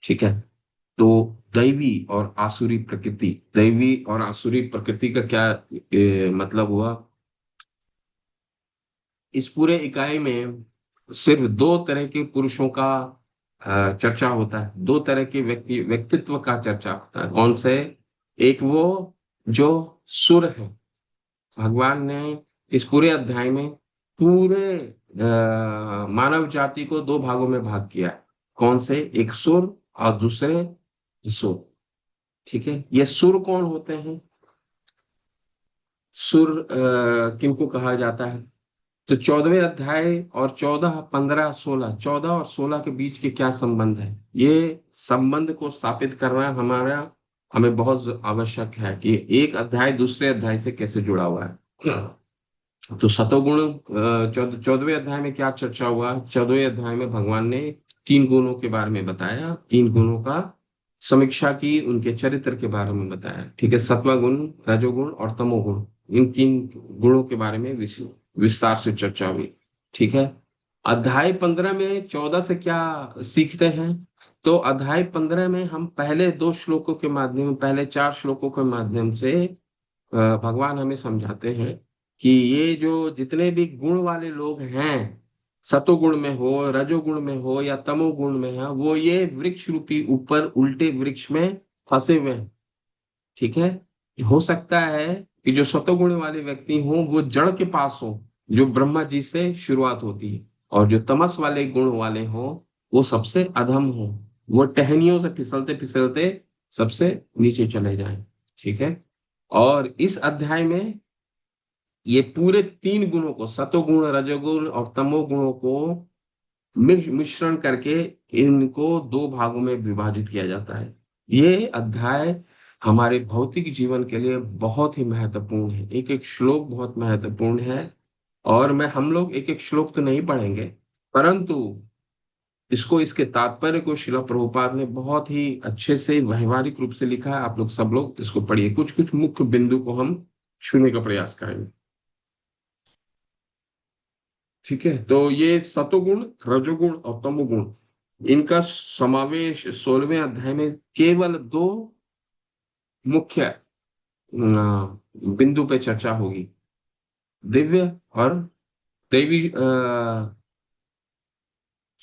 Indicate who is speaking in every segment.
Speaker 1: ठीक है। तो दैवी और आसुरी प्रकृति का क्या मतलब हुआ? इस पूरे इकाई में सिर्फ दो तरह के पुरुषों का चर्चा होता है, दो तरह के व्यक्तित्व का चर्चा होता है। कौन से? एक वो जो सुर है। भगवान ने इस पूरे अध्याय में पूरे मानव जाति को दो भागों में भाग किया है। कौन से? एक सुर और दूसरे असुर। ठीक है। ये सुर कौन होते हैं? सुर किनको कहा जाता है? तो 14वें अध्याय और 14, 15, 16, 14 और 16 के बीच के क्या संबंध है? ये संबंध को स्थापित करना हमें बहुत आवश्यक है कि एक अध्याय दूसरे अध्याय से कैसे जुड़ा हुआ है। तो सतोगुण 14वें अध्याय में क्या चर्चा हुआ? 14वें अध्याय में भगवान ने तीन गुणों के बारे में बताया, तीन गुणों का समीक्षा की, उनके चरित्र के बारे में बताया। ठीक है। सत्वगुण, रजोगुण और तमोगुण, इन तीन गुणों के बारे में विस्तार से चर्चा हुई। ठीक है। अध्याय 15 में 14 से क्या सीखते हैं? तो अध्याय 15 में हम पहले दो श्लोकों के माध्यम, पहले चार श्लोकों के माध्यम से भगवान हमें समझाते हैं कि ये जो जितने भी गुण वाले लोग हैं, सतोगुण में हो, रजोगुण में हो या तमोगुण में है, वो ये वृक्ष रूपी ऊपर उल्टे वृक्ष में फंसे हुए हैं। ठीक है। हो सकता है कि जो सतोगुण वाले व्यक्ति हों वो जड़ के पास हो, जो ब्रह्मा जी से शुरुआत होती है, और जो तमस वाले गुण वाले हों वो सबसे अधम हो, वो टहनियों से फिसलते फिसलते सबसे नीचे चले जाएं। ठीक है। और इस अध्याय में ये पूरे तीन गुणों को, सतोगुण, रजोगुण और तमोगुणों को मिश्रण करके इनको दो भागों में विभाजित किया जाता है। ये अध्याय हमारे भौतिक जीवन के लिए बहुत ही महत्वपूर्ण है। एक एक श्लोक बहुत महत्वपूर्ण है। और मैं हम लोग एक एक श्लोक तो नहीं पढ़ेंगे, परंतु इसको, इसके तात्पर्य को शिला प्रभुपाद ने बहुत ही अच्छे से व्यवहारिक रूप से लिखा है। आप लोग सब लोग इसको पढ़िए। कुछ कुछ मुख्य बिंदु को हम छूने का प्रयास करेंगे। ठीक है। तो ये सतोगुण, रजोगुण और तमोगुण, इनका समावेश 16वें अध्याय में केवल दो मुख्य बिंदु पे चर्चा होगी। दिव्य और दैवी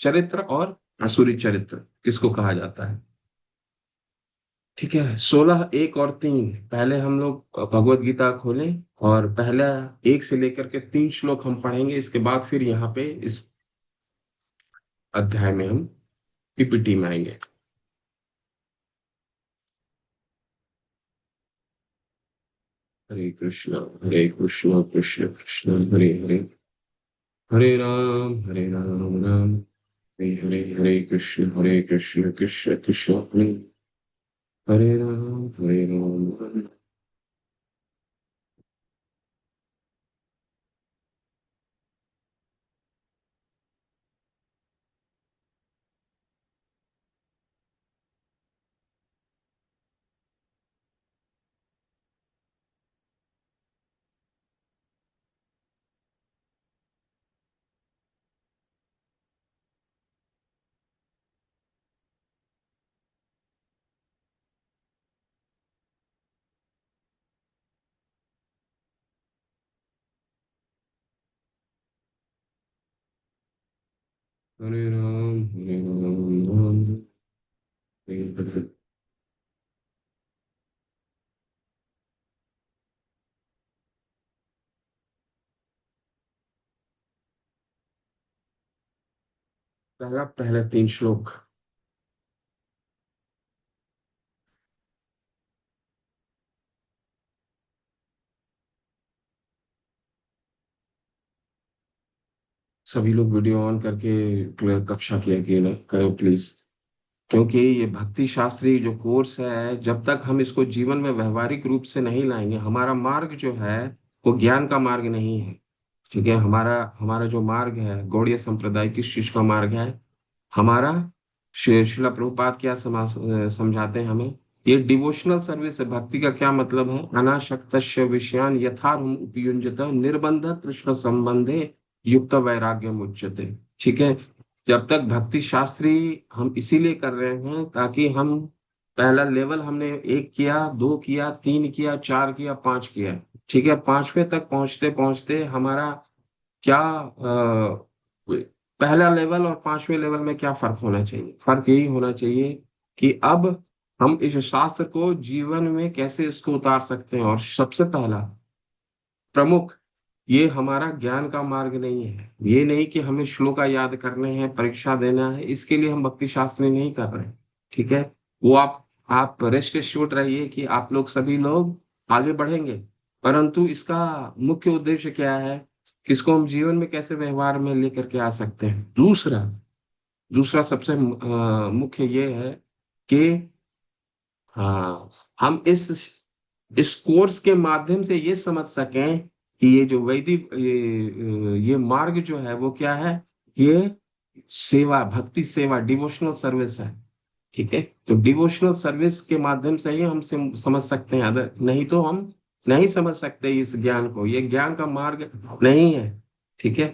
Speaker 1: चरित्र और आसुरी चरित्र किसको कहा जाता है। ठीक है। 16, 1 और 3, पहले हम लोग भगवत गीता खोलें और पहला 1 से लेकर के 3 श्लोक हम पढ़ेंगे। इसके बाद फिर यहाँ पे इस अध्याय में हम पीपीटी में आएंगे। हरे कृष्ण कृष्ण कृष्ण हरे हरे, हरे राम राम हरे हरे, हरे कृष्ण कृष्ण कृष्ण हरे राम। हरे राम राम हरे हरे। पहले 3 श्लोक। सभी लोग वीडियो ऑन करके कक्षा किया कि ना करें प्लीज, क्योंकि ये भक्ति शास्त्री जो कोर्स है, जब तक हम इसको जीवन में व्यवहारिक रूप से नहीं लाएंगे, हमारा मार्ग जो है वो ज्ञान का मार्ग नहीं है। ठीक है। हमारा हमारा जो मार्ग है गौड़ीय संप्रदाय किस चीज का मार्ग है? हमारा शिला प्रभुपाद क्या समझाते हैं हमें? ये डिवोशनल सर्विस है। भक्ति का क्या मतलब है? अनाशक्त विषयान यथार्हम उपयुंजत निर्बंध कृष्ण संबंधे युक्त वैराग्य मुच्यते। ठीक है। जब तक भक्ति शास्त्री हम इसीलिए कर रहे हैं ताकि हम पहला लेवल हमने एक किया, दो किया, तीन किया, चार किया, पांच किया, ठीक है, पांचवें तक पहुंचते पहुंचते हमारा क्या पहला लेवल और पांचवें लेवल में क्या फर्क होना चाहिए? फर्क यही होना चाहिए कि अब हम इस शास्त्र को जीवन में कैसे इसको उतार सकते हैं। और सबसे पहला प्रमुख, ये हमारा ज्ञान का मार्ग नहीं है। ये नहीं कि हमें श्लोका याद करने हैं, परीक्षा देना है, इसके लिए हम भक्ति शास्त्र नहीं कर रहे हैं, ठीक है। वो आप रेस्ट एश्योर्ड रहिए कि आप लोग सभी लोग आगे बढ़ेंगे, परंतु इसका मुख्य उद्देश्य क्या है, किसको हम जीवन में कैसे व्यवहार में लेकर के आ सकते हैं। दूसरा दूसरा सबसे मुख्य ये है कि हम इस कोर्स के माध्यम से ये समझ सकें कि ये जो वैदिक ये मार्ग जो है वो क्या है, ये सेवा, भक्ति सेवा, डिवोशनल सर्विस है, ठीक है। तो डिवोशनल सर्विस के माध्यम से ही हम समझ सकते हैं, अगर नहीं तो हम नहीं समझ सकते इस ज्ञान को। ये ज्ञान का मार्ग नहीं है, ठीक है।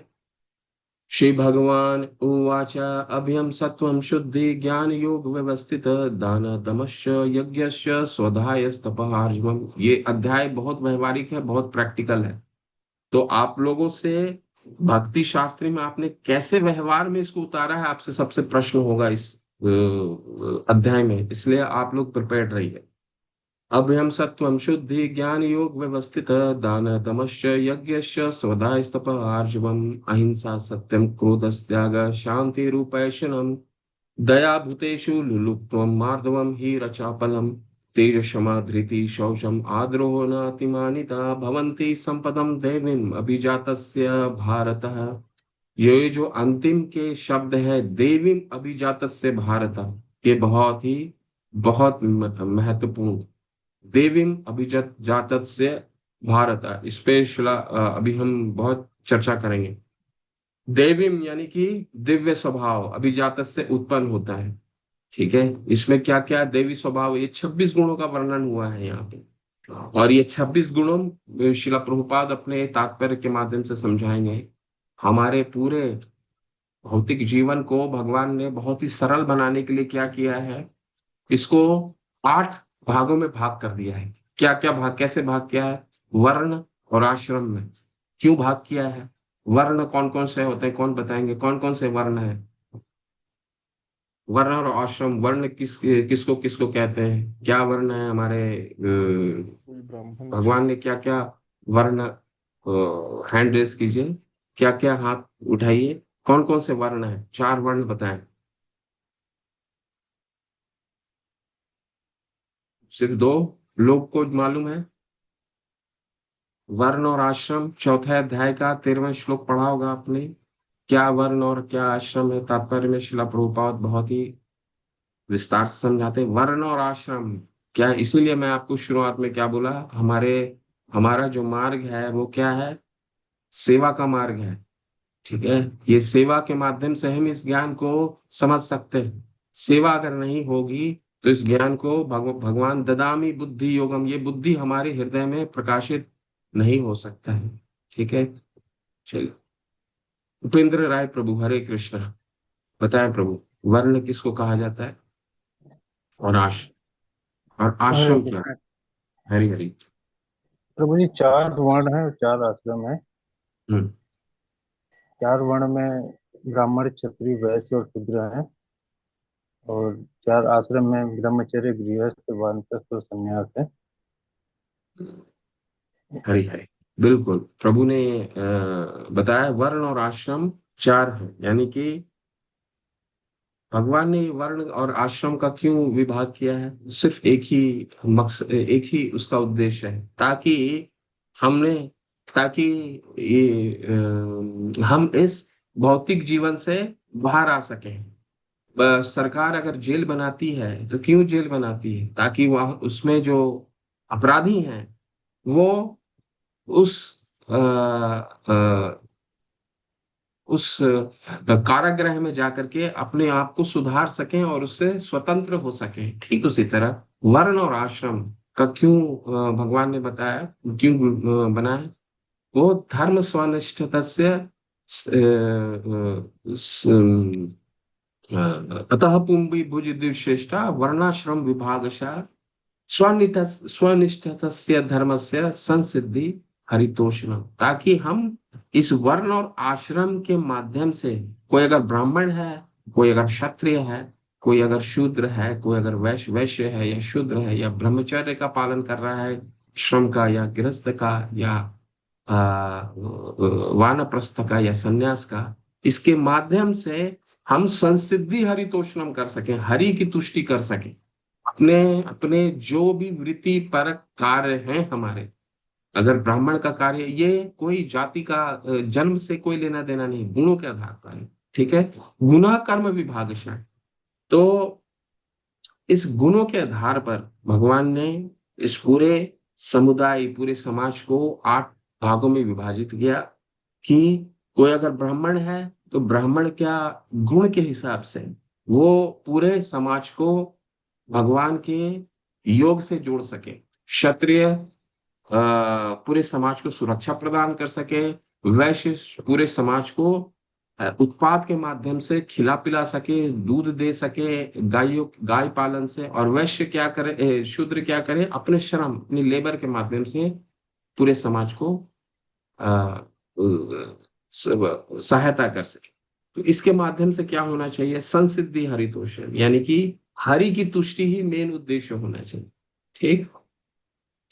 Speaker 1: श्री भगवान उवाच अभ्यम सत्वं शुद्धि ज्ञान योग व्यवस्थित दान दमश्च यज्ञश्च स्वधायस्तपः आर्जवम्। ये अध्याय बहुत व्यवहारिक है, बहुत प्रैक्टिकल है। तो आप लोगों से भक्ति शास्त्री में आपने कैसे व्यवहार में इसको उतारा है, आपसे सबसे प्रश्न होगा इस अध्याय में, इसलिए आप लोग प्रिपेयर्ड रहिए। अभ्यम सत्वं शुद्धि ज्ञान योग व्यवस्थित दान दमश्च यज्ञश्च स्वधास्तपः आर्जवम् अहिंसा सत्यम क्रोधस्त्याग शांति रूपैशनम दया भूतेषु लुलुप्त्वं मार्दवम् हीरचापलम् तेज क्षमा धृति शौचम आद्रोहो नातिमानिता भवन्ति संपदम देवीम अभिजातस्य भारतः। ये जो अंतिम के शब्द है देवीम अभिजातस्य भारत, ये बहुत महत्वपूर्ण। देवीम अभिजात जातत से भारत, इस पे अभी हम बहुत चर्चा करेंगे। देवीम यानी कि दिव्य स्वभाव, अभिजात से उत्पन्न होता है, ठीक है। इसमें क्या क्या देवी स्वभाव, ये 26 गुणों का वर्णन हुआ है यहाँ पे। और ये 26 गुणों शिला प्रभुपाद अपने तात्पर्य के माध्यम से समझाएंगे। हमारे पूरे भौतिक जीवन को भगवान ने बहुत ही सरल बनाने के लिए क्या किया है, इसको 8 भागों में भाग कर दिया है। क्या क्या भाग, कैसे भाग किया है? वर्ण और आश्रम में। क्यों भाग किया है? वर्ण कौन कौन से होते हैं, कौन बताएंगे कौन कौन से वर्ण है? वर्ण और आश्रम, वर्ण किसको किसको कहते हैं, क्या वर्ण है हमारे
Speaker 2: कोई ब्राह्मण
Speaker 1: भगवान ने क्या क्या वर्ण, हैंड रेस कीजिए, क्या क्या हाथ उठाइए, कौन कौन से वर्ण है, 4 वर्ण बताएं। सिर्फ 2 लोग को मालूम है, वर्ण और आश्रम। चौथे अध्याय का 13वां श्लोक पढ़ा होगा आपने। क्या वर्ण और क्या आश्रम है, तात्पर्य में शिला प्रभुपाद बहुत ही विस्तार से समझाते हैं वर्ण और आश्रम क्या है। इसीलिए मैं आपको शुरुआत में क्या बोला, हमारा जो मार्ग है वो क्या है, सेवा का मार्ग है, ठीक है। ये सेवा के माध्यम से हम इस ज्ञान को समझ सकते हैं। सेवा अगर नहीं होगी तो इस ज्ञान को भगवान ददामी बुद्धि योगम, ये बुद्धि हमारे हृदय में प्रकाशित नहीं हो सकता है, ठीक है। चलिए, उपेंद्र राय प्रभु, हरे कृष्णा। बताएं प्रभु, वर्ण किसको कहा जाता है और और
Speaker 2: हरे
Speaker 1: आश्रम क्या
Speaker 2: कृष्ण।
Speaker 1: है? हरी हरी।
Speaker 2: प्रभु जी, 4 वर्ण है और 4 आश्रम है।
Speaker 1: हम्म।
Speaker 2: 4 वर्ण में ब्राह्मण, क्षत्रिय, वैश्य और शूद्र हैं। और 4 आश्रम में ब्रह्मचर्य, गृहस्थ, वानप्रस्थ और संन्यास है।
Speaker 1: हरी हरी। बिल्कुल, प्रभु ने बताया वर्ण और आश्रम 4 है, यानी कि भगवान ने वर्ण और आश्रम का क्यों विभाग किया है? सिर्फ एक ही मकसद, एक ही उसका उद्देश्य है, हमने ताकि हम इस भौतिक जीवन से बाहर आ सकें। सरकार अगर जेल बनाती है तो क्यों जेल बनाती है? ताकि वह उसमें जो अपराधी हैं वो उस अ, अ, उस कारागृह में जाकर के अपने आप को सुधार सकें और उससे स्वतंत्र हो सकें। ठीक उसी तरह वर्ण और आश्रम का क्यों भगवान ने बताया, क्यों बनाया? वो धर्म स्वनिष्ठता से अतः पुंबी भुज द्विश्रेष्ठा वर्णाश्रम विभागशः स्वनिष्ठ स्वनिष्ठस्य धर्मस्य संसिद्धि हरितोषणम, ताकि हम इस वर्ण और आश्रम के माध्यम से, कोई अगर ब्राह्मण है, कोई अगर क्षत्रिय है, कोई अगर शूद्र है, कोई अगर वैश्य है या शूद्र है या ब्रह्मचर्य का पालन कर रहा है, श्रम का या गृहस्थ का या वानप्रस्थ का या सन्यास का, इसके माध्यम से हम संसिद्धि हरितोषणम कर सके, हरि की तुष्टि कर सके। अपने अपने जो भी वृत्ति पर कार्य हैं हमारे, अगर ब्राह्मण का कार्य, ये कोई जाति का जन्म से कोई लेना देना नहीं, गुणों के आधार पर है। ठीक है। गुना कर्म विभागशः, तो इस गुणों के आधार पर भगवान ने इस पूरे समुदाय, पूरे समाज को 8 भागों में विभाजित किया कि कोई अगर ब्राह्मण है तो ब्राह्मण क्या गुण के हिसाब से वो पूरे समाज को भगवान के योग से जोड़ सके। क्षत्रिय पूरे समाज को सुरक्षा प्रदान कर सके, वैश्य पूरे समाज को उत्पाद के माध्यम से खिला पिला सके, दूध दे सके गाय पालन से, और वैश्य क्या करे, शूद्र क्या करे, अपने श्रम, अपनी लेबर के माध्यम से पूरे समाज को अ, सहायता कर सके। तो इसके माध्यम से क्या होना चाहिए, संसिद्धि हरितोषण, यानी कि हरि की तुष्टि ही मेन उद्देश्य होना चाहिए। ठीक।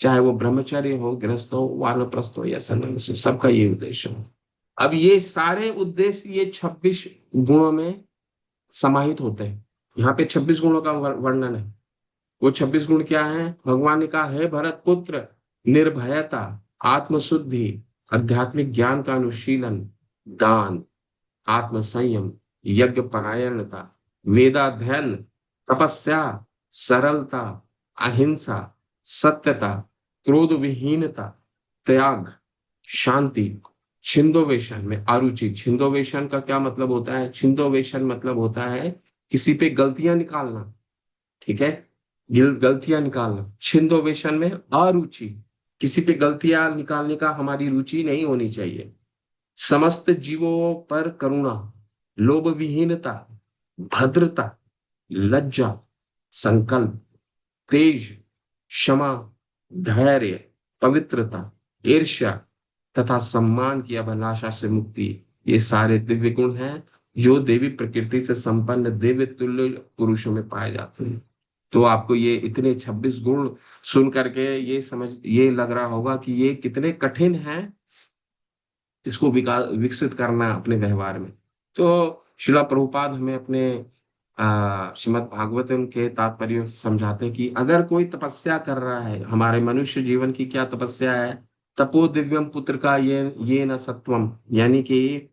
Speaker 1: चाहे वो ब्रह्मचर्य हो, गृहस्थ हो, वानप्रस्थ हो या सन्यास हो, सबका ये उद्देश्य हो। अब ये सारे उद्देश्य ये 26 गुणों में समाहित होते हैं। यहाँ पे 26 गुणों का वर्णन है। वो 26 गुण क्या है, भगवान ने कहा है, भरत पुत्र, निर्भयता, आत्मशुद्धि, आध्यात्मिक ज्ञान का अनुशीलन, दान, आत्म संयम, यज्ञ परायणता, वेदाध्ययन, तपस्या, सरलता, अहिंसा, सत्यता, क्रोध विहीनता, त्याग, शांति, छिंदोवेशन में अरुचि। छिंदोवेशन का क्या मतलब होता है, छिंदोवेशन मतलब होता है किसी पे गलतियां निकालना। ठीक है। गलतियां निकालना। छिंदोवेशन में अरुचि, किसी पे गलतियां निकालने का हमारी रुचि नहीं होनी चाहिए। समस्त जीवों पर करुणा, लोभ विहीनता, भद्रता, लज्जा, संकल्प, तेज, क्षमा, धैर्य, पवित्रता, ईर्ष्या तथा सम्मान की अभिलाषा से मुक्ति, ये सारे दिव्य गुण हैं जो देवी प्रकृति से संपन्न दिव्य तुल्य पुरुषों में पाए जाते हैं। तो आपको ये इतने 26 गुण सुन करके ये लग रहा होगा कि ये कितने कठिन हैं, इसको विकसित करना अपने व्यवहार में। तो शिला प्रभुपाद हमें अपने श्रीमद् भागवतम के तात्पर्य समझाते हैं कि अगर कोई तपस्या कर रहा है, हमारे मनुष्य जीवन की क्या तपस्या है, तपो दिव्यम पुत्र का ये न सत्वम, यानी कि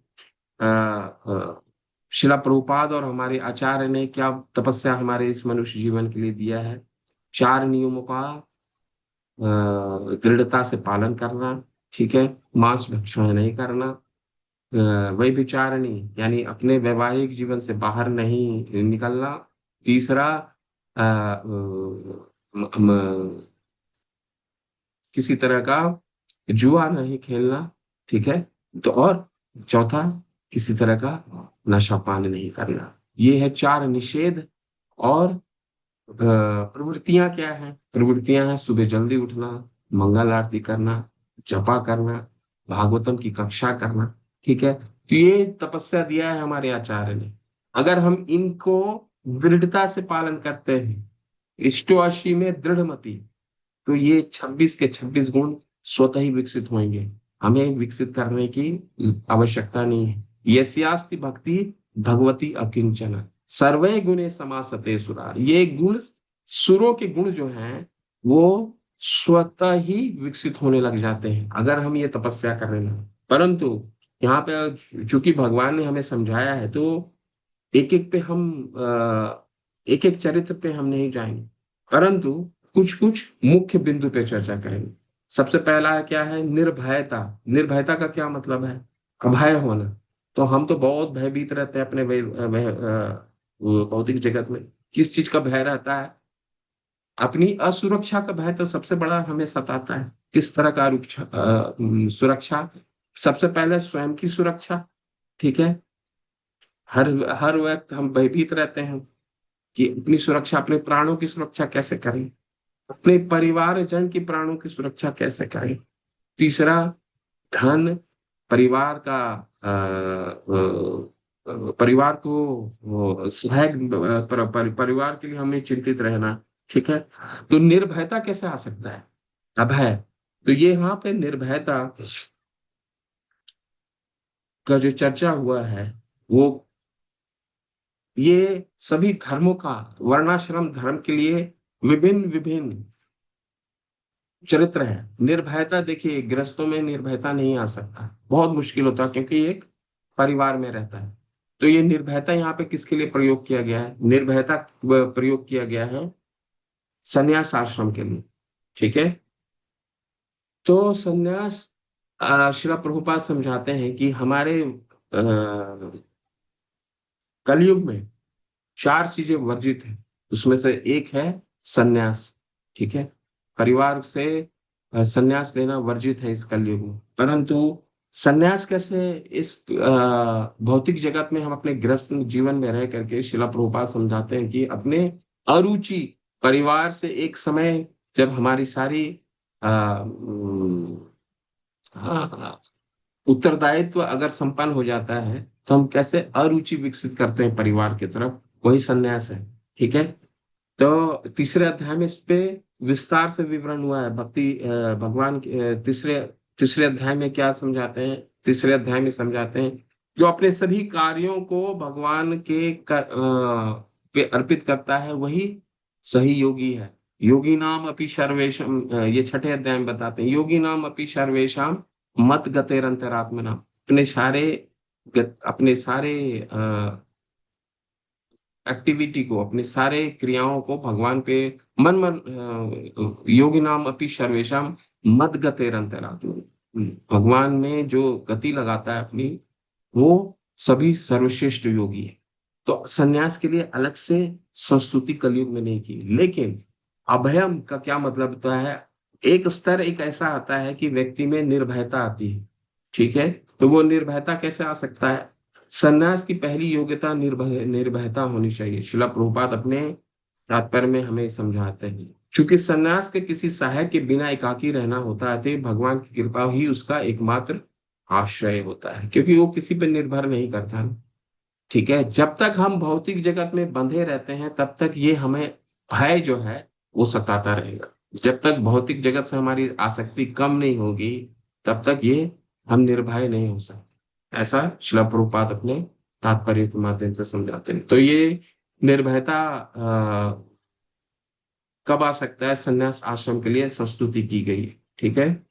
Speaker 1: शिला प्रभुपाद और हमारे आचार्य ने क्या तपस्या हमारे इस मनुष्य जीवन के लिए दिया है, 4 नियमों का दृढ़ता से पालन करना। ठीक है। मांस भक्षण नहीं करना, वही विचारणी, यानी अपने वैवाहिक जीवन से बाहर नहीं निकलना। तीसरा, अ, किसी तरह का जुआ नहीं खेलना। ठीक है। तो और चौथा, किसी तरह का नशा पान नहीं करना। ये है 4 निषेध। और प्रवृत्तियां क्या है, प्रवृत्तियां हैं सुबह जल्दी उठना, मंगल आरती करना, जपा करना, भागवतम की कक्षा करना। ठीक है। तो ये तपस्या दिया है हमारे आचार्य ने। अगर हम इनको दृढ़ता से पालन करते हैं, इष्टोअष्टि में दृढ़मति, तो ये 26 के 26 गुण स्वतः ही विकसित होंगे। हमें विकसित करने की आवश्यकता नहीं है। यस्यास्ति भक्ति भगवती अकिंचन, सर्वे गुणे समासते सुरा, ये गुण, सुरों के गुण जो हैं वो स्वतः ही विकसित होने लग जाते हैं अगर हम ये तपस्या कर रहे हैं। परंतु यहाँ पे चूंकि भगवान ने हमें समझाया है, तो एक एक पे हम एक एक चरित्र पे हम नहीं जाएंगे, परंतु कुछ कुछ मुख्य बिंदु पे चर्चा करेंगे। सबसे पहला है क्या है, निर्भयता। निर्भयता का क्या मतलब है, अभय होना। तो हम तो बहुत भयभीत रहते हैं अपने वो भौतिक जगत में। किस चीज का भय रहता है, अपनी असुरक्षा का भय तो सबसे बड़ा हमें सताता है। किस तरह का सुरक्षा, सबसे पहले स्वयं की सुरक्षा। ठीक है। हर हर वक्त हम भयभीत रहते हैं कि अपनी सुरक्षा, अपने प्राणों की सुरक्षा कैसे करें, अपने परिवारजन की प्राणों की सुरक्षा कैसे करें। तीसरा, धन, परिवार का परिवार को सहायक, परिवार के लिए हमें चिंतित रहना। ठीक है। तो निर्भयता कैसे आ सकता है? अभय। तो ये यहाँ पे निर्भयता का जो चर्चा हुआ है, वो ये सभी धर्मों का, वर्णाश्रम धर्म के लिए विभिन्न विभिन्न चरित्र है। निर्भयता, देखिए गृहस्थों में निर्भयता नहीं आ सकता, बहुत मुश्किल होता है, क्योंकि एक परिवार में रहता है। तो ये निर्भयता यहाँ पे किसके लिए प्रयोग किया गया है? निर्भयता प्रयोग किया गया है संन्यास आश्रम के लिए। ठीक है। तो संन्यास, श्रील प्रभुपाद समझाते हैं कि हमारे कलयुग में चार चीजें वर्जित है, उसमें से एक है संन्यास। ठीक है। परिवार से संन्यास लेना वर्जित है इस कलयुग में। परंतु संन्यास कैसे इस भौतिक जगत में हम अपने गृहस्थ जीवन में रह करके, शिला प्रभुपाद समझाते हैं कि अपने अरुचि परिवार से एक समय जब हमारी सारी हाँ, उत्तरदायित्व अगर संपन्न हो जाता है, तो हम कैसे अरुचि विकसित करते हैं परिवार की तरफ, वही संन्यास है। ठीक है। तो तीसरे अध्याय में इस पे विस्तार से विवरण हुआ है। भक्ति भगवान तीसरे तीसरे अध्याय में क्या समझाते हैं? तीसरे अध्याय में समझाते हैं जो अपने सभी कार्यों को भगवान के पे अर्पित करता है, वही सही योगी है। योगी नाम अपि सर्वेशम, ये छठे अध्याय में बताते हैं, योगी नाम अपि सर्वेशम मत गतेरंतरात्मना। अपने सारे एक्टिविटी को, अपने सारे क्रियाओं को भगवान पे योगी नाम अपि सर्वेशम मद गतेरंतरात्मा। भगवान में जो गति लगाता है अपनी, वो सभी सर्वश्रेष्ठ योगी है। तो सन्यास के लिए अलग से संस्तुति कलयुग में नहीं की। लेकिन अभयम का क्या मतलब होता है? एक स्तर एक ऐसा आता है कि व्यक्ति में निर्भयता आती है। ठीक है। तो वो निर्भयता कैसे आ सकता है? सन्यास की पहली योग्यता निर्भयता होनी चाहिए। शिला प्रभुपाद अपने तात्पर्य में हमें समझाते हैं, क्योंकि सन्यास के किसी सहायक के बिना एकाकी रहना होता है, तो भगवान की कृपा ही उसका एकमात्र आश्रय होता है, क्योंकि वो किसी पर निर्भर नहीं करता। ठीक है। जब तक हम भौतिक जगत में बंधे रहते हैं, तब तक ये हमें भय जो है वो सताता रहेगा। जब तक भौतिक जगत से हमारी आसक्ति कम नहीं होगी, तब तक ये हम निर्भय नहीं हो सकते। ऐसा श्रील प्रभुपाद अपने तात्पर्य के माध्यम से समझाते हैं। तो ये निर्भयता कब आ सकता है? संन्यास आश्रम के लिए संस्तुति की गई है। ठीक है।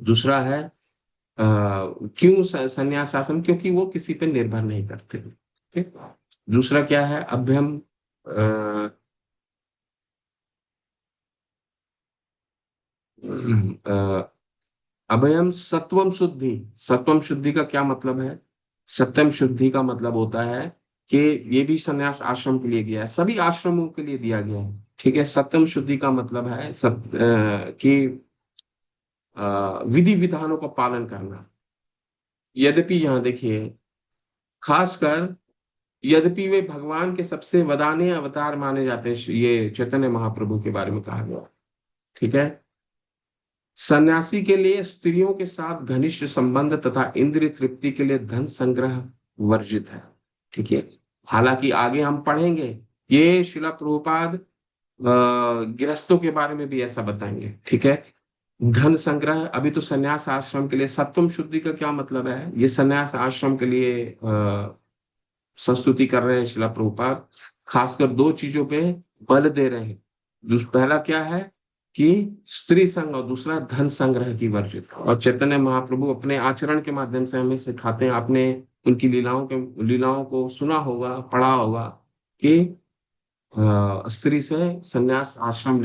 Speaker 1: दूसरा है क्यों संन्यास आश्रम? क्योंकि वो किसी पे निर्भर नहीं करते। ठीक। दूसरा क्या है? अभ्यम अभयम सत्वम शुद्धि। सत्वम शुद्धि का क्या मतलब है? सत्यम शुद्धि का मतलब होता है कि ये भी संन्यास आश्रम के लिए गया है, सभी आश्रमों के लिए दिया गया है। ठीक है। सत्यम शुद्धि का मतलब है कि विधि विधानों का पालन करना। यद्यपि यहाँ देखिए, खासकर यद्यपि वे भगवान के सबसे वदान्य अवतार माने जाते हैं, ये चैतन्य महाप्रभु के बारे में कहा गया। ठीक है। सन्यासी के लिए स्त्रियों के साथ घनिष्ठ संबंध तथा इंद्रिय तृप्ति के लिए धन संग्रह वर्जित है। ठीक है। हालांकि आगे हम पढ़ेंगे, ये शिला प्रभुपाद गृहस्थों के बारे में भी ऐसा बताएंगे। ठीक है। धन संग्रह, अभी तो सन्यास आश्रम के लिए सत्वम शुद्धि का क्या मतलब है, ये सन्यास आश्रम के लिए संस्तुति कर रहे हैं शिला प्रभुपाद। खासकर दो चीजों पे बल दे रहे हैं। पहला क्या है कि स्त्री संग, और दूसरा धन संग्रह की वर्जित। और चैतन्य महाप्रभु अपने आचरण के माध्यम से हमें सिखाते हैं। आपने उनकी लीलाओं को सुना होगा, पढ़ा होगा कि स्त्री से संन्यास आश्रम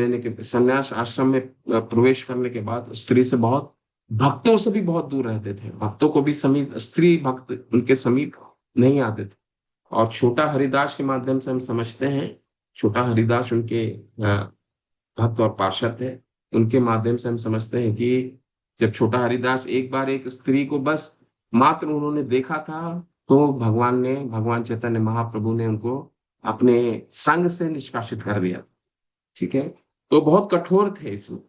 Speaker 1: में प्रवेश करने के बाद स्त्री से बहुत, भक्तों से भी बहुत दूर रहते थे। भक्तों को भी समीप, स्त्री भक्त उनके समीप नहीं आते थे। और छोटा हरिदास के माध्यम से हम समझते हैं, छोटा हरिदास उनके भक्त और पार्षद थे। उनके माध्यम से हम समझते हैं कि जब छोटा हरिदास एक बार एक स्त्री को बस मात्र उन्होंने देखा था, तो भगवान चैतन्य महाप्रभु ने उनको अपने संघ से निष्कासित कर दिया। ठीक है। तो बहुत कठोर थे इसमें।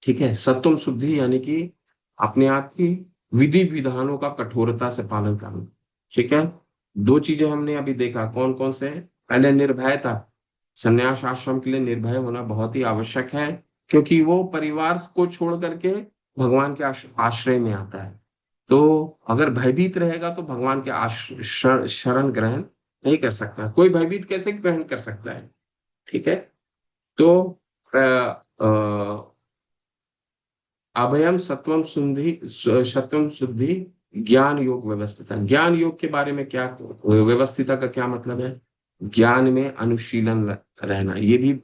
Speaker 1: ठीक है। सत्वम शुद्धि यानी कि अपने आप की विधि विधानों का कठोरता से पालन करना। ठीक है। दो चीजें हमने अभी देखा, कौन कौन से। पहले निर्भयता। संन्यास आश्रम के लिए निर्भय होना बहुत ही आवश्यक है, क्योंकि वो परिवार को छोड़ करके भगवान के आश्रय में आता है। तो अगर भयभीत रहेगा तो भगवान के शरण ग्रहण नहीं कर सकता। कोई भयभीत कैसे ग्रहण कर सकता है। ठीक है। तो अ, अ, अभयम सत्वम शुद्धि ज्ञान योग व्यवस्थिता। ज्ञान योग के बारे में क्या, व्यवस्थिता का क्या मतलब है। ज्ञान में अनुशीलन रहना, ये भी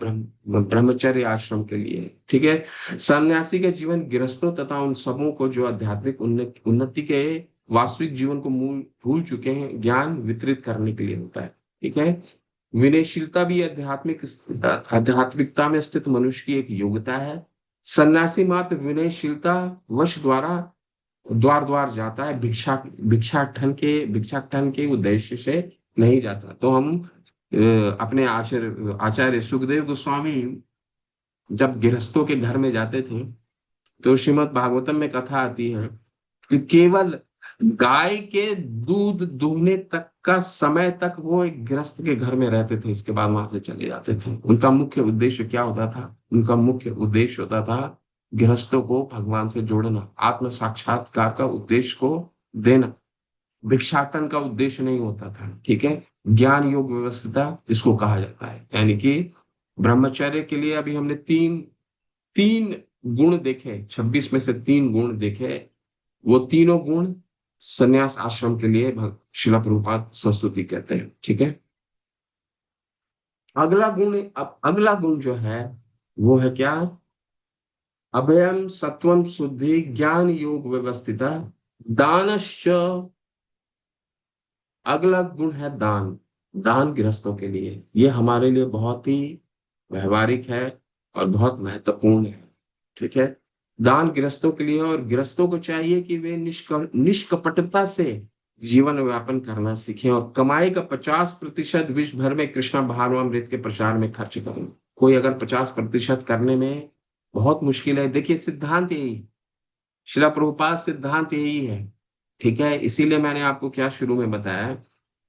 Speaker 1: ब्रह्मचर्य आश्रम के लिए है। ठीक है। सन्यासी का जीवन गृहस्थों तथा उन सबों को जो आध्यात्मिक उन्नति के वास्तविक जीवन को मूल भूल चुके हैं ज्ञान वितरित करने के लिए होता है। ठीक है। विनयशीलता भी आध्यात्मिकता में स्थित मनुष्य की एक योग्यता है। सन्यासी मात्र विनयशीलता वश द्वारा द्वार द्वार जाता है, भिक्षाटन के उद्देश्य से नहीं जाता। तो हम अपने आचार्य आचार्य सुखदेव गोस्वामी जब गृहस्थों के घर में जाते थे, तो श्रीमद् भागवतम में कथा आती है कि केवल गाय के दूध दूहने तक का समय तक वो एक गृहस्थ के घर में रहते थे, इसके बाद वहां से चले जाते थे। उनका मुख्य उद्देश्य क्या होता था। उनका मुख्य उद्देश्य होता था गृहस्थों को भगवान से जोड़ना, आत्म साक्षात्कार का उद्देश्य को देना। भिक्षाटन का उद्देश्य नहीं होता था। ठीक है। ज्ञान योग व्यवस्थिता इसको कहा जाता है। यानी कि ब्रह्मचर्य के लिए अभी हमने तीन तीन गुण देखे, 26 में से तीन गुण देखे। वो तीनों गुण संन्यास आश्रम के लिए शिला प्रभुपाद संस्तुति कहते हैं। ठीक है। अगला गुण जो है वो है क्या। अभयम सत्वम शुद्धि ज्ञान योग व्यवस्थिता दानश्च। अगला गुण है दान। दान गृहस्थों के लिए, ये हमारे लिए बहुत ही व्यवहारिक है और बहुत महत्वपूर्ण है। ठीक है। दान गृहस्थों के लिए, और गृहस्थों को चाहिए कि वे निष्कपटता से जीवन व्यापन करना सीखें और कमाई का 50% विश्व भर में कृष्णा भावनामृत के प्रचार में खर्च करें। कोई अगर 50% करने में बहुत मुश्किल है, देखिए सिद्धांत यही, शिला प्रभुपाद सिद्धांत यही है। ठीक है। इसीलिए मैंने आपको क्या शुरू में बताया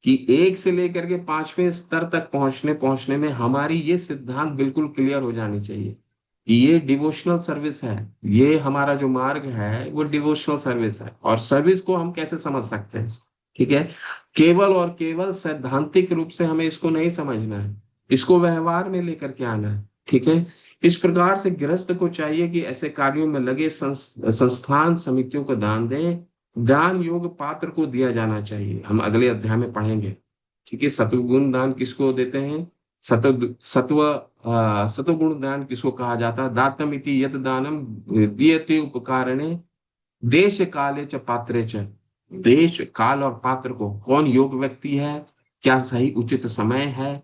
Speaker 1: कि एक से लेकर के पांचवें स्तर तक पहुंचने में हमारी ये सिद्धांत बिल्कुल क्लियर हो जानी चाहिए कि ये डिवोशनल सर्विस है। ये हमारा जो मार्ग है वो डिवोशनल सर्विस है, और सर्विस को हम कैसे समझ सकते हैं। ठीक है। केवल और केवल सैद्धांतिक रूप से हमें इसको नहीं समझना है, इसको व्यवहार में लेकर के आना है। ठीक है। इस प्रकार से गृहस्थ को चाहिए कि ऐसे कार्यों में लगे संस्थान समितियों को दान दें। दान योग पात्र को दिया जाना चाहिए, हम अगले अध्याय में पढ़ेंगे। ठीक है। सतुगुण दान किसको देते हैं। सतुगुण दान किसको कहा जाता है। दातम इति यत दानम दीयते उपकारणे देश काले च पात्रे च। देश काल और पात्र को, कौन योग व्यक्ति है, क्या सही उचित समय है,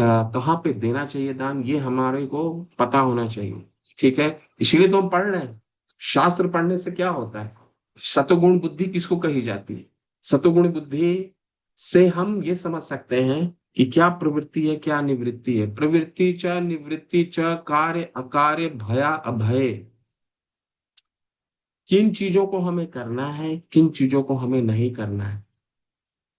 Speaker 1: कहाँ पे देना चाहिए दान, ये हमारे को पता होना चाहिए। ठीक है। इसलिए तो हम पढ़ रहे हैं। शास्त्र पढ़ने से क्या होता है। सतोगुण बुद्धि किसको कही जाती है। सतोगुण बुद्धि से हम ये समझ सकते हैं कि क्या प्रवृत्ति है क्या निवृत्ति है। प्रवृत्ति च निवृत्ति च कार्य अकार्य भया अभय, किन चीजों को हमें करना है किन चीजों को हमें नहीं करना है।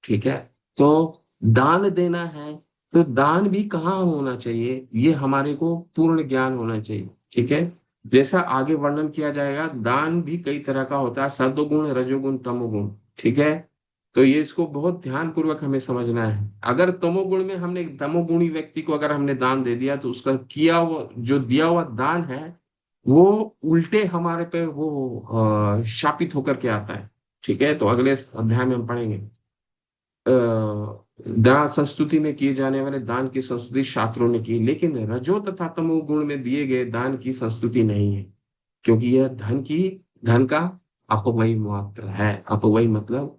Speaker 1: ठीक है। तो दान देना है, तो दान भी कहाँ होना चाहिए, ये हमारे को पूर्ण ज्ञान होना चाहिए। ठीक है। जैसा आगे वर्णन किया जाएगा, दान भी कई तरह का होता है, सत्वगुण रजोगुण तमोगुण। ठीक है। तो ये इसको बहुत ध्यान पूर्वक हमें समझना है। अगर तमोगुण में हमने तमोगुणी व्यक्ति को अगर हमने दान दे दिया, तो उसका किया हुआ जो दिया हुआ दान है वो उल्टे हमारे पे वो शापित होकर के आता है। ठीक है। तो अगले अध्याय में हम पढ़ेंगे। दान संस्तुति में किए जाने वाले दान की संस्तुति शास्त्रों ने की, लेकिन रजो तथा तमोगुण में दिए गए दान की संस्तुति नहीं है, क्योंकि यह धन का अपव्यय मात्र है। अपव्यय मतलब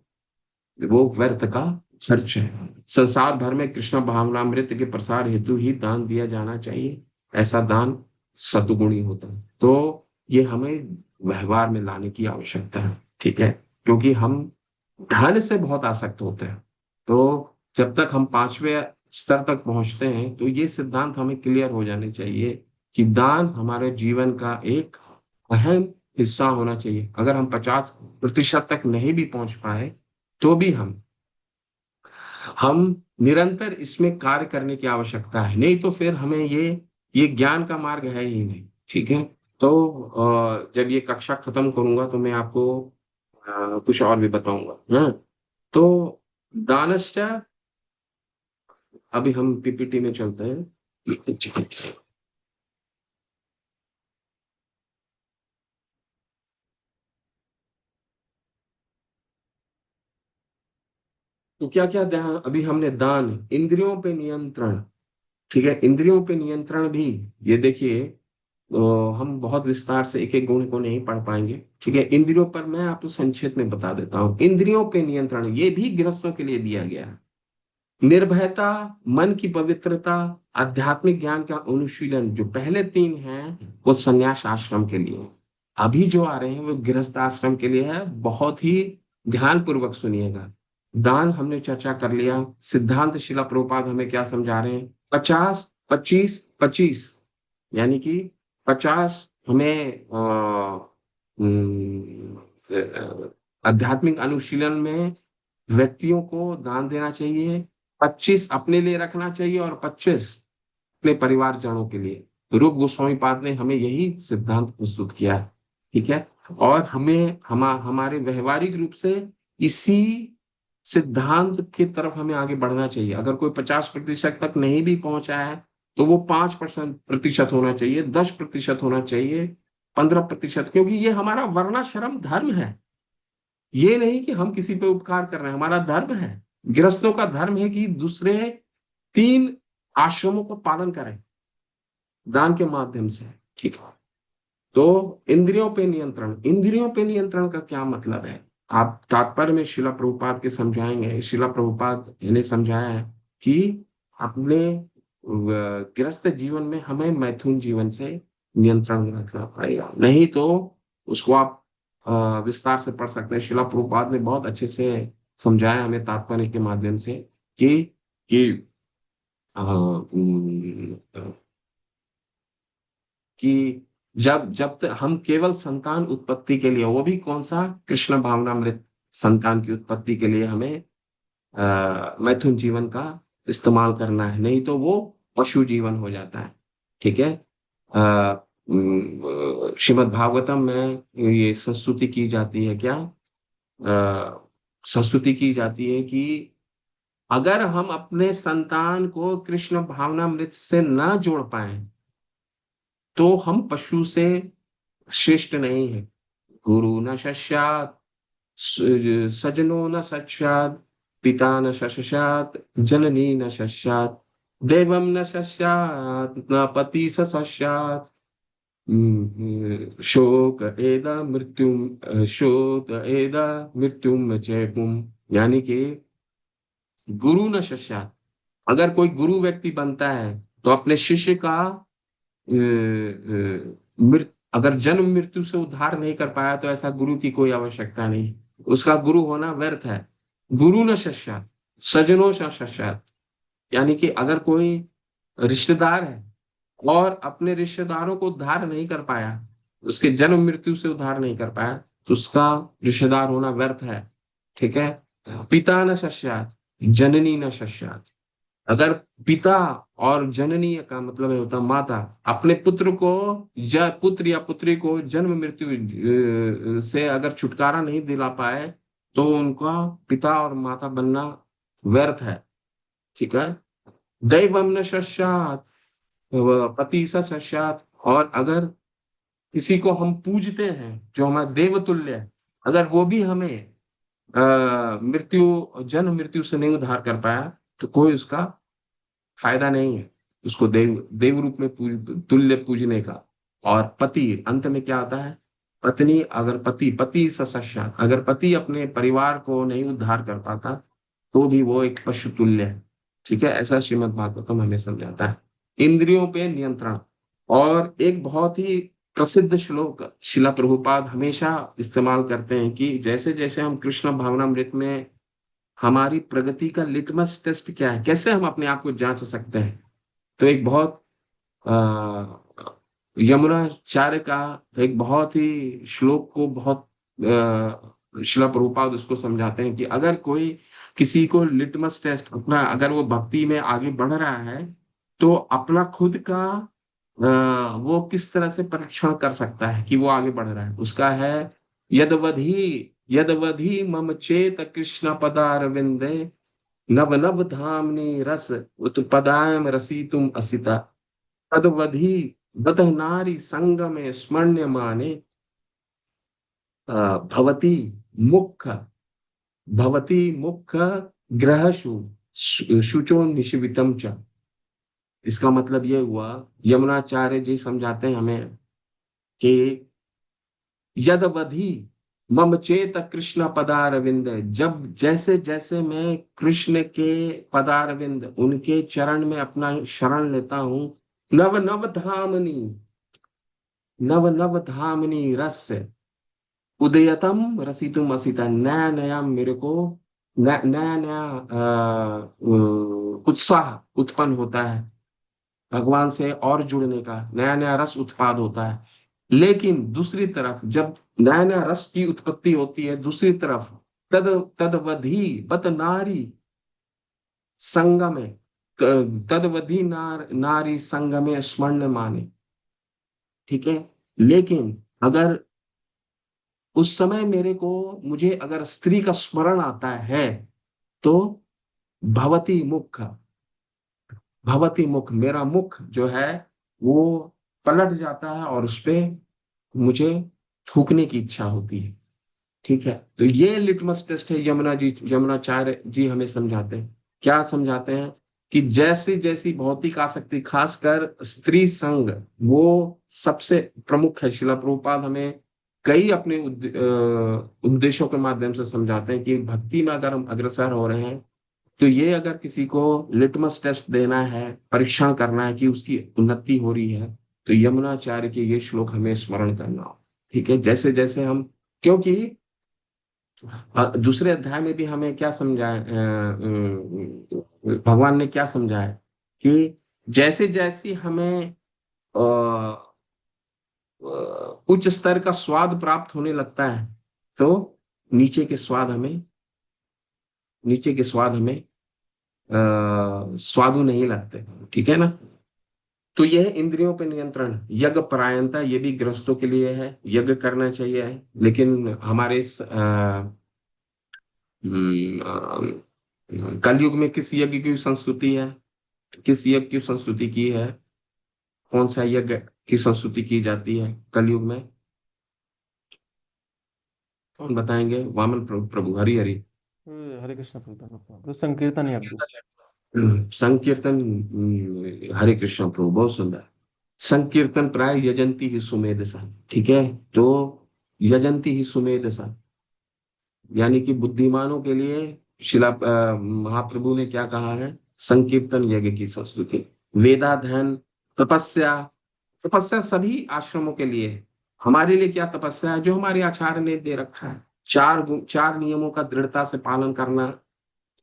Speaker 1: वो व्यर्थ का खर्च है। संसार भर में कृष्ण भावनामृत के प्रसार हेतु ही दान दिया जाना चाहिए। ऐसा दान सतुगुणी होता है। तो ये हमें व्यवहार में लाने की आवश्यकता है। ठीक है। क्योंकि हम धन से बहुत आसक्त होते हैं। तो जब तक हम पांचवें स्तर तक पहुंचते हैं तो ये सिद्धांत हमें क्लियर हो जाने चाहिए कि दान हमारे जीवन का एक अहम हिस्सा होना चाहिए। अगर हम 50% तक नहीं भी पहुंच पाए तो भी हम निरंतर इसमें कार्य करने की आवश्यकता है। नहीं तो फिर हमें ये ज्ञान का मार्ग है ही नहीं। ठीक है। तो जब ये कक्षा खत्म करूंगा तो मैं आपको कुछ और भी बताऊंगा। हाँ। तो दानश्च, अभी हम पीपीटी में चलते हैं। तो क्या क्या ध्यान, अभी हमने दान, इंद्रियों पे नियंत्रण। ठीक है, इंद्रियों पे नियंत्रण भी, ये देखिए, हम बहुत विस्तार से एक एक गुण को नहीं पढ़ पाएंगे। ठीक है, इंद्रियों पर मैं आपको संक्षेप में बता देता हूँ। इंद्रियों पे नियंत्रण ये भी गृहस्थों के लिए दिया गया है। निर्भयता, मन की पवित्रता, आध्यात्मिक ज्ञान का अनुशीलन, जो पहले तीन हैं वो संन्यास आश्रम के लिए हैं। अभी जो आ रहे हैं वो गृहस्थ आश्रम के लिए है। बहुत ही ध्यान पूर्वक सुनिएगा। दान हमने चर्चा कर लिया। सिद्धांत शिला प्रभुपाद हमें क्या समझा रहे हैं? 50, 25, 25, यानी कि 50 हमें आध्यात्मिक अनुशीलन में व्यक्तियों को दान देना चाहिए। 25 अपने लिए रखना चाहिए और 25 अपने परिवारजनों के लिए। रूप गोस्वामी पाद ने हमें यही सिद्धांत प्रस्तुत किया है। ठीक है। और हमें हमारे व्यवहारिक रूप से इसी सिद्धांत की तरफ हमें आगे बढ़ना चाहिए। अगर कोई 50% तक नहीं भी पहुंचा है तो वो 5% होना चाहिए, 10% होना चाहिए, 15%, क्योंकि ये हमारा वर्णाश्रम धर्म है। ये नहीं कि हम किसी पे उपकार कर रहे हैं, हमारा धर्म है। गृहस्थों का धर्म है कि दूसरे तीन आश्रमों को पालन करें दान के माध्यम से। ठीक है। तो इंद्रियों पे नियंत्रण, इंद्रियों पे नियंत्रण का क्या मतलब है? आप तात्पर्य में शिला प्रभुपाद के समझाएंगे। शिला प्रभुपाद ने समझाया है कि अपने गृहस्थ जीवन में हमें मैथुन जीवन से नियंत्रण रखना पड़ेगा। नहीं तो उसको आप विस्तार से पढ़ सकते हैं। शिला प्रभुपाद ने बहुत अच्छे से समझाया हमें तात्पर्य के माध्यम से कि कि जब जब तक हम केवल संतान उत्पत्ति के लिए, वो भी कौन सा, कृष्ण भावनामृत संतान की उत्पत्ति के लिए हमें मैथुन जीवन का इस्तेमाल करना है। नहीं तो वो पशु जीवन हो जाता है। ठीक है। श्रीमद् भागवतम में ये संस्तुति की जाती है क्या, संस्तुति की जाती है कि अगर हम अपने संतान को कृष्ण भावनामृत से ना जोड़ पाए तो हम पशु से श्रेष्ठ नहीं है। गुरु न शस्यात्, सजनो न सस्यात्, पिता न शस्यात्, जननी न शस्यात्, देवम न शस्यात्, न पति स शस्यात्। शोक एदा मृत्युम, शोक एदा मृत्युम चैपुम। यानी कि गुरु न शस्यात्, अगर कोई गुरु व्यक्ति बनता है तो अपने शिष्य का मृत्यु, अगर जन्म मृत्यु से उद्धार नहीं कर पाया तो ऐसा गुरु की कोई आवश्यकता नहीं। उसका गुरु होना व्यर्थ है। गुरु न शिष्यात्, सजनो स शिष्यात्। यानी कि अगर कोई रिश्तेदार है और अपने रिश्तेदारों को उद्धार नहीं कर पाया, उसके जन्म मृत्यु से उद्धार नहीं कर पाया, तो उसका रिश्तेदार होना व्यर्थ है। ठीक है। पिता न शिष्यात्, जननी न शिष्यात्। अगर पिता और जननी का मतलब है होता माता, अपने पुत्र को, पुत्र या पुत्री को जन्म मृत्यु से अगर छुटकारा नहीं दिला पाए तो उनका पिता और माता बनना व्यर्थ है। ठीक है। दैवम न शस्यात्, पति स शस्यात्। और अगर किसी को हम पूजते हैं जो हमारा देवतुल्य है, अगर वो भी हमें मृत्यु, जन्म मृत्यु से नहीं उद्धार कर पाया तो कोई उसका फायदा नहीं है उसको देव देव रूप में तुल्य पूजने का। और पति, अंत में क्या आता है? पत्नी, अगर पति सशस्या, अगर पति अपने परिवार को नहीं उद्धार कर पाता तो भी वो एक पशु तुल्य है। ठीक है, ऐसा श्रीमद् भागवतम हमें समझाता है। इंद्रियों पे नियंत्रण। और एक बहुत ही प्रसिद्ध श्लोक शिला प्रभुपाद हमेशा इस्तेमाल करते हैं कि जैसे जैसे हम कृष्ण भावनामृत में हमारी प्रगति का लिटमस टेस्ट क्या है, कैसे हम अपने आप को जांच सकते हैं। तो एक बहुत यमुनाचार्य का एक बहुत ही श्लोक को बहुत शिला प्रभुपाद उसको समझाते हैं कि अगर कोई किसी को लिटमस टेस्ट अपना, अगर वो भक्ति में आगे बढ़ रहा है तो अपना खुद का वो किस तरह से परीक्षण कर सकता है कि वो आगे बढ़ रहा है, उसका है यदवधि मम चेत कृष्ण पदारविंदे नव नव धामनि रस उत्पदायम रसी तुम असिता तदवधि बत नारी संग में स्मरण्य माने भवती मुख भवती मुख ग्रहशु शुचो निशिवितम च। इसका मतलब ये हुआ, यमुनाचार्य जी समझाते हैं हमें कि यदवधि मम चेत कृष्ण पदारविंद, जब जैसे जैसे मैं कृष्ण के पदारविंद उनके चरण में अपना शरण लेता हूं, नव नव धामनी नव नव धामनी रस उदयतम रसितुम असिता, नया नया मेरे को नया नया उत्साह उत्पन्न होता है भगवान से और जुड़ने का, नया नया रस उत्पाद होता है। लेकिन दूसरी तरफ जब नया नया रस की उत्पत्ति होती है, दूसरी तरफ तद तदवधि बत नारी संगमे तदवधि नारी संगमे स्मरण माने। ठीक है, लेकिन अगर उस समय मुझे अगर स्त्री का स्मरण आता है तो भवती मुख भवती मुख, मेरा मुख जो है वो पलट जाता है और उस पे मुझे थूकने की इच्छा होती है। ठीक है, तो ये लिटमस टेस्ट है। यमुनाचार्य जी हमें समझाते हैं, क्या समझाते हैं कि जैसी जैसी भौतिक आसक्ति, खासकर स्त्री संग, वो सबसे प्रमुख है। शिला प्रभुपाद हमें कई अपने उद्देश्यों के माध्यम से समझाते हैं कि भक्ति में अगर हम अग्रसर हो रहे हैं तो ये अगर किसी को लिटमस टेस्ट देना है, परीक्षण करना है कि उसकी उन्नति हो रही है, तो यमुनाचार्य के ये श्लोक हमें स्मरण करना हो। ठीक है, जैसे जैसे हम, क्योंकि दूसरे अध्याय में भी हमें क्या समझाया, भगवान ने क्या समझाया कि जैसे जैसे हमें उच्च स्तर का स्वाद प्राप्त होने लगता है तो नीचे के स्वाद हमें नीचे के स्वाद हमें स्वादु नहीं लगते। ठीक है ना। तो यह इंद्रियों पर नियंत्रण, यज्ञ परायणता, ये भी गृहस्थों के लिए है, यज्ञ करना चाहिए। लेकिन हमारे कलयुग में किस यज्ञ की संस्तुति है, किस यज्ञ की संस्तुति की है, कौन सा यज्ञ की संस्तुति की जाती है कलयुग में, कौन बताएंगे? वामन प्रभु, प्रभु हरि हरि।
Speaker 3: हरे कृष्ण प्रभु, तो संकीर्तन यज्ञ।
Speaker 1: संकीर्तन। हरे कृष्ण प्रभु, बहुत सुंदर। संकीर्तन प्राय यजंती ही सुमेध सा। ठीक है, तो यजंती ही सुमेध सा, यानी कि बुद्धिमानों के लिए महाप्रभु ने क्या कहा है? संकीर्तन यज्ञ की संस्तुति। वेदाध्ययन, तपस्या, तपस्या सभी आश्रमों के लिए है। हमारे लिए क्या तपस्या है? जो हमारे आचार्य ने दे रखा है, चार नियमों का दृढ़ता से पालन करना।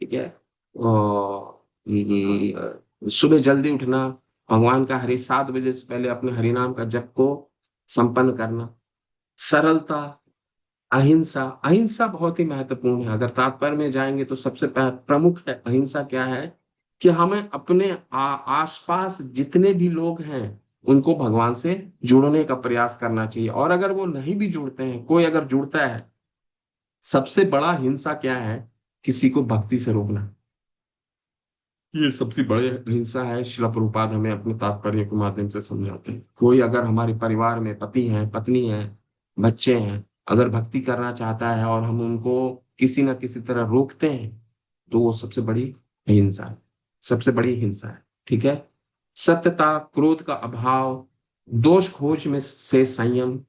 Speaker 1: ठीक है, और सुबह जल्दी उठना, भगवान का 7 बजे से पहले अपने हरिनाम का जप को संपन्न करना, सरलता, अहिंसा। अहिंसा बहुत ही महत्वपूर्ण है। अगर तात्पर्य में जाएंगे तो सबसे प्रमुख है अहिंसा। क्या है कि हमें अपने आसपास जितने भी लोग हैं उनको भगवान से जुड़ने का प्रयास करना चाहिए। और अगर वो नहीं भी जुड़ते हैं, कोई अगर जुड़ता है, सबसे बड़ा हिंसा क्या है? किसी को भक्ति से रोकना, ये सबसे बड़ी हिंसा है। शिला प्रभुपाद हमें अपने तात्पर्य के माध्यम से समझाते हैं। कोई अगर हमारे परिवार में पति है, पत्नी है, बच्चे हैं, अगर भक्ति करना चाहता है और हम उनको किसी ना किसी तरह रोकते हैं तो वो सबसे बड़ी हिंसा है, सबसे बड़ी हिंसा है। ठीक है, सत्यता, क्रोध का अभाव, दोष खोज में से संयम,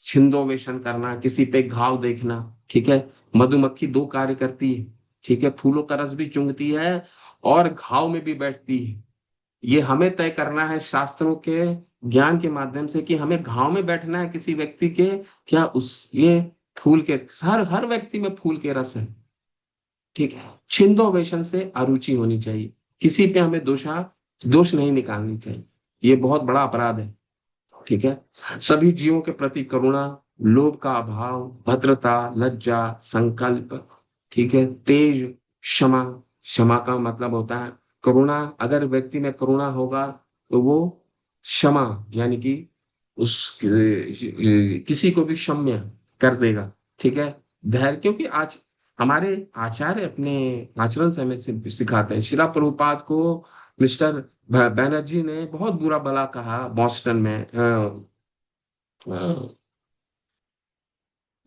Speaker 1: छिंदोवेशन करना, किसी पे घाव देखना। ठीक है, मधुमक्खी दो कार्य करती है। ठीक है, फूलों का रस भी चूंघती है और घाव में भी बैठती है। ये हमें तय करना है शास्त्रों के ज्ञान के माध्यम से कि हमें घाव में बैठना है किसी व्यक्ति के, क्या उस ये फूल के, हर हर व्यक्ति में फूल के रस है, ठीक है। छिंदो वेशन से अरुचि होनी चाहिए, किसी पे हमें दोष नहीं निकालनी चाहिए, ये बहुत बड़ा अपराध है, ठीक है। सभी जीवों के प्रति करुणा, लोभ का अभाव, भद्रता, लज्जा, संकल्प, ठीक है, तेज, क्षमा। क्षमा का मतलब होता है करुणा, अगर व्यक्ति में करुणा होगा तो वो क्षमा, यानी कि उस किसी को भी क्षम्य कर देगा, ठीक है। धैर्य, क्योंकि आज हमारे आचार्य अपने आचरण से हमें सिखाते हैं। शिला प्रभुपाद को मिस्टर बैनर्जी ने बहुत बुरा भला कहा बॉस्टन में, अ,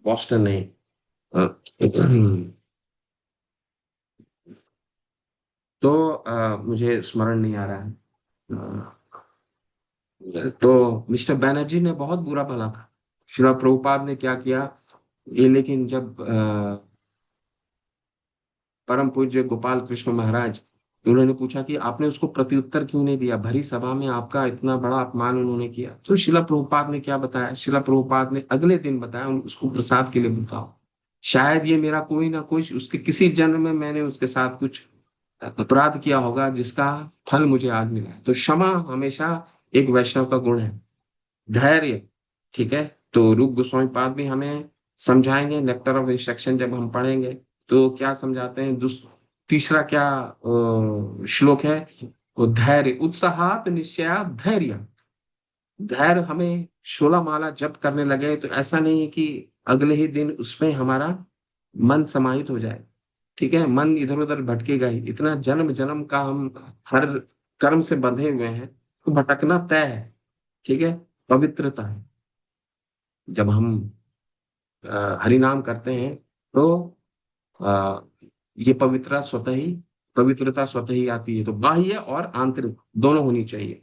Speaker 1: बॉस्टन नहीं, अ, तो मुझे स्मरण नहीं आ रहा है। तो मिस्टर बैनर्जी ने बहुत बुरा भला कहा, शिला प्रभुपाद ने क्या किया ये, लेकिन जब परम पूज्य गोपाल कृष्ण महाराज, उन्होंने पूछा कि आपने उसको प्रत्युत्तर क्यों नहीं दिया, भरी सभा में आपका इतना बड़ा अपमान उन्होंने किया, तो शिला प्रभुपाद ने क्या बताया, शिला प्रभुपाद ने अगले दिन बताया उसको प्रसाद के लिए बताओ, शायद ये मेरा कोई ना कोई, उसके किसी जन्म में मैंने उसके साथ कुछ अपराध किया होगा जिसका फल मुझे आज मिला है। तो क्षमा हमेशा एक वैष्णव का गुण है। धैर्य, ठीक है। तो रूप गोस्वामी पाद भी हमें समझाएंगे, नेक्टर ऑफ इंस्ट्रक्शन जब हम पढ़ेंगे तो क्या समझाते हैं। तीसरा क्या श्लोक है, वो धैर्य, उत्साहात निश्चयात धैर्य। धैर्य, हमें 16 माला जप करने लगे तो ऐसा नहीं है कि अगले ही दिन उसमें हमारा मन समाहित हो जाए, ठीक है। मन इधर उधर भटकेगा ही, इतना जन्म जन्म का हम हर कर्म से बंधे हुए हैं, तो भटकना तय है, ठीक है। पवित्रता है, जब हम हरि नाम करते हैं तो अ, ये पवित्रता स्वतः ही आती है। तो बाह्य और आंतरिक दोनों होनी चाहिए,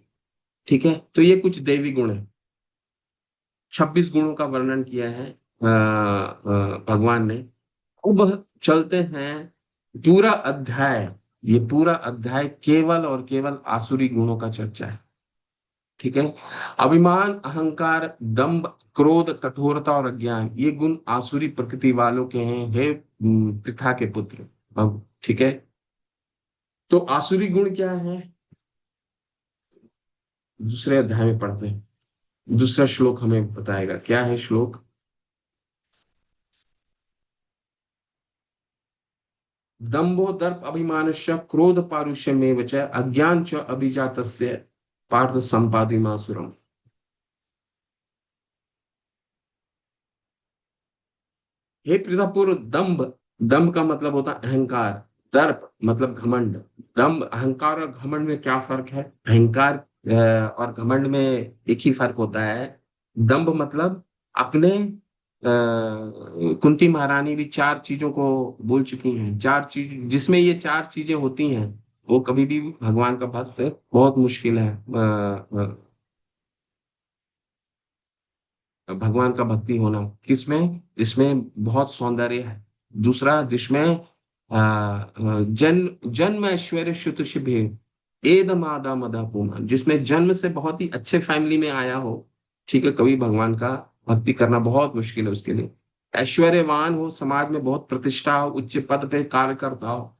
Speaker 1: ठीक है। तो ये कुछ दैवी गुण है, 26 गुणों का वर्णन किया है भगवान ने। अब चलते हैं पूरा अध्याय, ये पूरा अध्याय केवल और केवल आसुरी गुणों का चर्चा है, ठीक है। अभिमान, अहंकार, दंभ, क्रोध, कठोरता और अज्ञान, ये गुण आसुरी प्रकृति वालों के हैं, हे पृथा के पुत्र। अब ठीक है, तो आसुरी गुण क्या है, दूसरे अध्याय में पढ़ते हैं। दूसरा श्लोक हमें बताएगा, क्या है श्लोक। दंभो दर्प अभिमानस्य क्रोध पारुष्यमेव च अज्ञान च अभिजातस्य पार्थ संपादि मासुरम। हे पृथापुर, दंभ, दंभ का मतलब होता है अहंकार, दर्प मतलब घमंड। दंभ, अहंकार और घमंड में क्या फर्क है, अहंकार और घमंड में एक ही फर्क होता है। दंभ मतलब अपने, कुंती महारानी भी 4 चीजों को बोल चुकी हैं, 4 चीज, जिसमें ये 4 चीजें होती हैं वो कभी भी भगवान का भक्त बहुत मुश्किल है, भगवान का भक्ति होना। किसमें, इसमें बहुत सौंदर्य है। दूसरा, जिसमें जन्म जन्म ऐश्वर्य श्रुत शिभे एद मादा मदा पूमा, जिसमें जन्म से बहुत ही अच्छे फैमिली में आया हो, ठीक है, कभी भगवान का भक्ति करना बहुत मुश्किल है उसके लिए। ऐश्वर्यवान हो, समाज में बहुत प्रतिष्ठा हो, उच्च पद पे कार्य करता हो।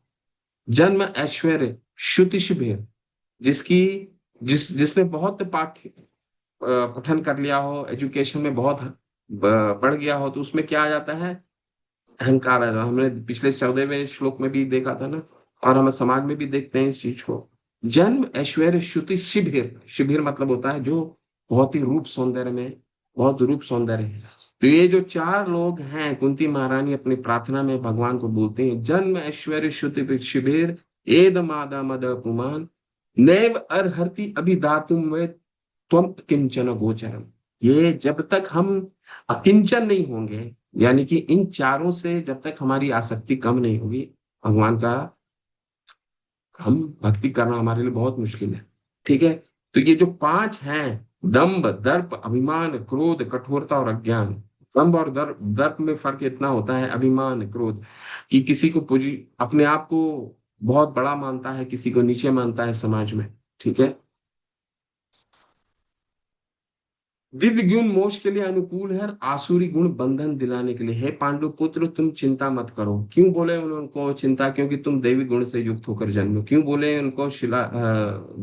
Speaker 1: जन्म ऐश्वर्य श्रुति शिभे, जिसकी जिसने बहुत पाठ पठन कर लिया हो, एजुकेशन में बहुत बढ़ गया हो, तो उसमें क्या आ जाता है, अहंकार आ जाता है। हमने पिछले 14वें श्लोक में भी देखा था ना, और हम समाज में भी देखते हैं इस चीज को। जन्म ऐश्वर्य श्रुति शिभिर, शिभिर मतलब होता है जो बहुत ही रूप सौंदर्य में, बहुत रूप सौंदर्य है। तो ये जो 4 लोग हैं, कुंती महारानी अपनी प्रार्थना में भगवान को बोलते हैं, जन्म ऐश्वर्य श्रुति शिभिर एद मादा मद पुमान नैव अर्हति अभिधातुम वे त्वम किंचन गोचरम। ये जब तक हम अकिंचन नहीं होंगे, यानी कि इन चारों से जब तक हमारी आसक्ति कम नहीं होगी, भगवान का हम भक्ति करना हमारे लिए बहुत मुश्किल है, ठीक है। तो ये जो 5 हैं, दंभ, दर्प, अभिमान, क्रोध, कठोरता और अज्ञान। दंभ और दर्प, दर्प में फर्क इतना होता है, अभिमान, क्रोध, कि किसी को अपने आप को बहुत बड़ा मानता है, किसी को नीचे मानता है समाज में, ठीक है। दिव्य गुण मोक्ष के लिए अनुकूल है, आसुरी गुण बंधन दिलाने के लिए। हे पांडु पुत्र, तुम चिंता मत करो। क्यों बोले उनको चिंता? क्योंकि तुम दैवी गुण से युक्त होकर जन्मे। क्यों बोले उनको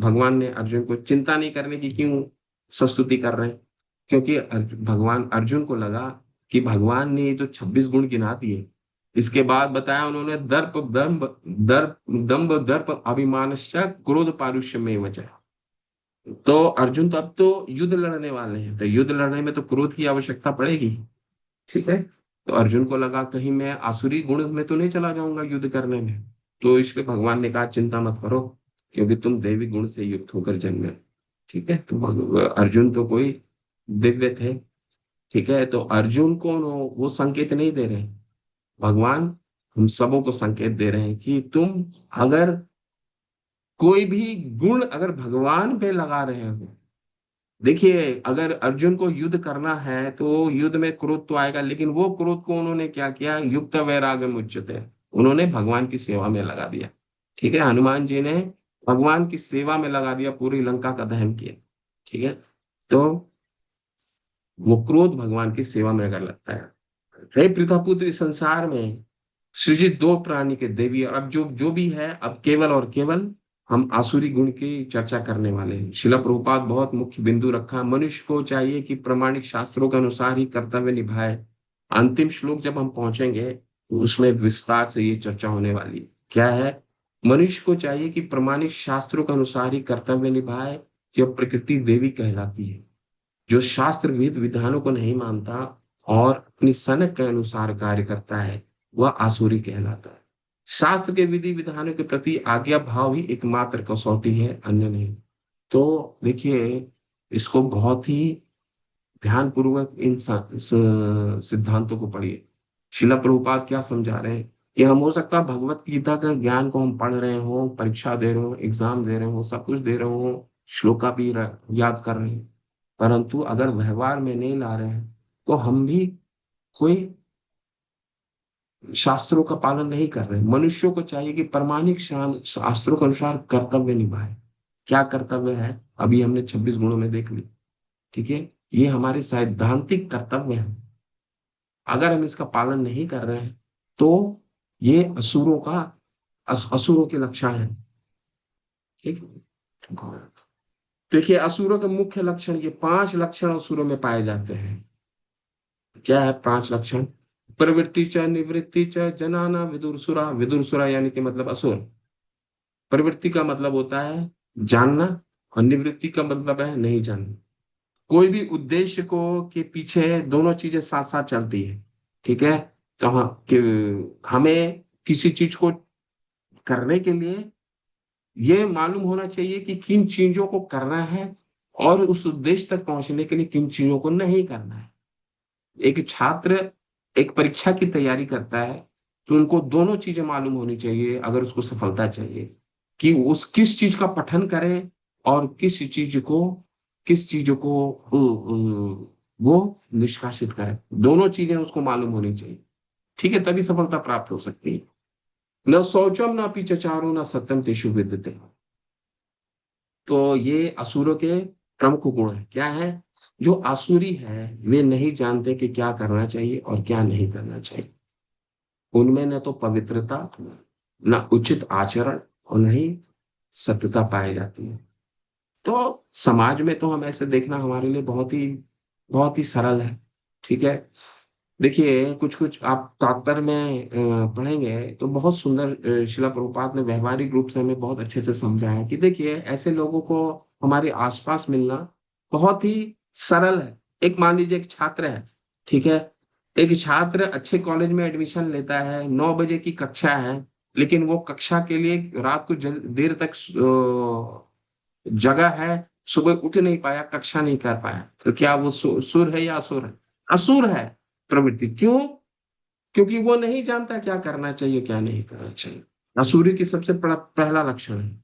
Speaker 1: भगवान ने अर्जुन को चिंता नहीं करने की क्यों स्तुति कर रहे हैं? क्योंकि भगवान अर्जुन को लगा कि भगवान ने ये तो 26 गुण गिना दिए, इसके बाद बताया उन्होंने दर्प दम्भ दर्प दम्भ दर्प अभिमानश्च क्रोध पारुष्य में वचा। तो अर्जुन तो अब तो युद्ध लड़ने वाले हैं, तो युद्ध लड़ने में तो क्रोध की आवश्यकता पड़ेगी। ठीक है, तो अर्जुन को लगा कहीं मैं आसुरी गुण में तो नहीं चला जाऊंगा युद्ध करने में। तो इसलिए भगवान ने कहा चिंता मत करो, क्योंकि तुम देवी गुण से युक्त होकर जन्मे। ठीक है, तो अर्जुन तो कोई दिव्य थे। ठीक है, तो अर्जुन को वो संकेत नहीं दे रहे, भगवान हम सबों को संकेत दे रहे हैं कि तुम अगर कोई भी गुण अगर भगवान पे लगा रहे हो। देखिए, अगर अर्जुन को युद्ध करना है तो युद्ध में क्रोध तो आएगा, लेकिन वो क्रोध को उन्होंने क्या किया? युक्त वैराग्य उच्यते, उन्होंने भगवान की सेवा में लगा दिया। ठीक है, हनुमान जी ने भगवान की सेवा में लगा दिया, पूरी लंका का दहन किया। ठीक है, तो वो क्रोध भगवान की सेवा में अगर लगता है। हे पृथ्वी इस संसार में सृजित दो प्राणी के देवी, और अब जो जो भी है, अब केवल और केवल हम आसुरी गुण की चर्चा करने वाले हैं। शिला प्रभुपाद बहुत मुख्य बिंदु रखा, मनुष्य को चाहिए कि प्रमाणिक शास्त्रों के अनुसार ही कर्तव्य निभाए। अंतिम श्लोक जब हम पहुंचेंगे तो उसमें विस्तार से ये चर्चा होने वाली है। क्या है? मनुष्य को चाहिए कि प्रमाणिक शास्त्रों के अनुसार ही कर्तव्य निभाए। यह प्रकृति देवी कहलाती है। जो शास्त्र विध विधानों को नहीं मानता और अपनी सनक के अनुसार कार्य करता है, वह आसुरी कहलाता है। शास्त्र के विधि विधानों के प्रति आज्ञा भाव ही एकमात्र कसौटी है, अन्य नहीं। तो देखिए, इसको बहुत ही ध्यान पूर्वक इन सिद्धांतों को पढ़िए। शिला प्रभुपाद क्या समझा रहे हैं कि हम हो सकता है भगवत गीता का ज्ञान को हम पढ़ रहे हो, परीक्षा दे रहे हो, एग्जाम दे रहे हो, सब कुछ दे रहे हो, श्लोका भी याद कर रहे हैं, परंतु अगर व्यवहार में नहीं ला रहे हैं तो हम भी कोई शास्त्रों का पालन नहीं कर रहे। मनुष्यों को चाहिए कि प्रामाणिक शास्त्रों के अनुसार कर्तव्य निभाए। क्या कर्तव्य है? अभी हमने 26 गुणों में देख ली। ठीक है, ये हमारे सैद्धांतिक कर्तव्य है। अगर हम इसका पालन नहीं कर रहे हैं तो ये असुरों का असुरों के लक्षण है। ठीक है, देखिए असुरों के मुख्य लक्षण, ये 5 लक्षण असुरों में पाए जाते हैं। क्या है 5 लक्षण? प्रवृत्ति च निवृत्ति च जनाना विदुरसुरा। विदुरसुरा यानी कि मतलब असुर। प्रवृत्ति का मतलब होता है जानना, और निवृत्ति का मतलब है नहीं जानना। कोई भी उद्देश्य को के पीछे दोनों चीजें साथ साथ चलती है। ठीक है, तो हमें किसी चीज को करने के लिए ये मालूम होना चाहिए कि किन चीजों को करना है, और उस उद्देश्य तक पहुंचने के लिए किन चीजों को नहीं करना है। एक छात्र एक परीक्षा की तैयारी करता है तो उनको दोनों चीजें मालूम होनी चाहिए अगर उसको सफलता चाहिए, कि उस किस चीज का पठन करे और किस चीज को वो निष्कासित करे। दोनों चीजें उसको मालूम होनी चाहिए। ठीक है, तभी सफलता प्राप्त हो सकती है। न शौचम न चचारो न सत्यम तेषु विद्यते। तो ये असुरों के प्रमुख गुण है। क्या है? जो आसुरी है वे नहीं जानते कि क्या करना चाहिए और क्या नहीं करना चाहिए। उनमें न तो पवित्रता, न उचित आचरण, और न ही सत्यता पाई जाती है। तो समाज में तो हम ऐसे देखना हमारे लिए बहुत ही सरल है। ठीक है, देखिए कुछ कुछ आप तात्पर्य में पढ़ेंगे तो बहुत सुंदर शिला प्रभुपाद ने व्यवहारिक रूप से हमें बहुत अच्छे से समझाया है कि देखिए ऐसे लोगों को हमारे आसपास मिलना बहुत ही सरल है। एक मान लीजिए एक छात्र है। ठीक है, एक छात्र अच्छे कॉलेज में एडमिशन लेता है, 9 बजे की कक्षा है, लेकिन वो कक्षा के लिए रात को देर तक जगह है, सुबह उठ नहीं पाया, कक्षा नहीं कर पाया, तो क्या वो सुर है या असुर है? असुर है प्रवृत्ति। क्यों? क्योंकि वो नहीं जानता क्या करना चाहिए क्या नहीं करना चाहिए। असुरी की सबसे पहला लक्षण है।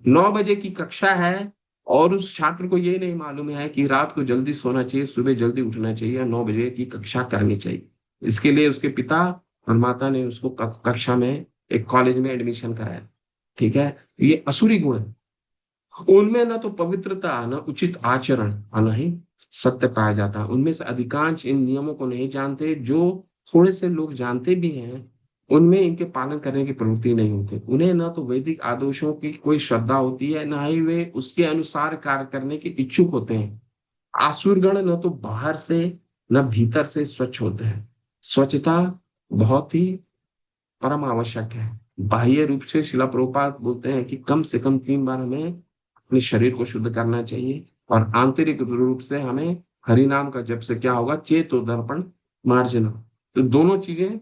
Speaker 1: 9 बजे की कक्षा है और उस छात्र को ये नहीं मालूम है कि रात को जल्दी सोना चाहिए, सुबह जल्दी उठना चाहिए, 9 बजे की कक्षा करनी चाहिए। इसके लिए उसके पिता और माता ने उसको कक्षा में एक कॉलेज में एडमिशन कराया। ठीक है, ये असुरी गुण है। उनमें ना तो पवित्रता, ना उचित आचरण, और ना ही सत्य पाया जाता है। उनमें से अधिकांश इन नियमों को नहीं जानते, जो थोड़े से लोग जानते भी हैं उनमें इनके पालन करने की प्रवृत्ति नहीं होती। उन्हें न तो वैदिक आदर्शों की कोई श्रद्धा होती है, न ही वे उसके अनुसार कार्य करने के इच्छुक होते हैं। आसुरगण न तो बाहर से न भीतर से स्वच्छ होते हैं। स्वच्छता बहुत ही परम आवश्यक है। बाह्य रूप से शिला प्रभुपाद बोलते हैं कि कम से कम 3 बार हमें अपने शरीर को शुद्ध करना चाहिए, और आंतरिक रूप से हमें हरि नाम का जप से क्या होगा, चेतो दर्पण मार्जना। तो दोनों चीजें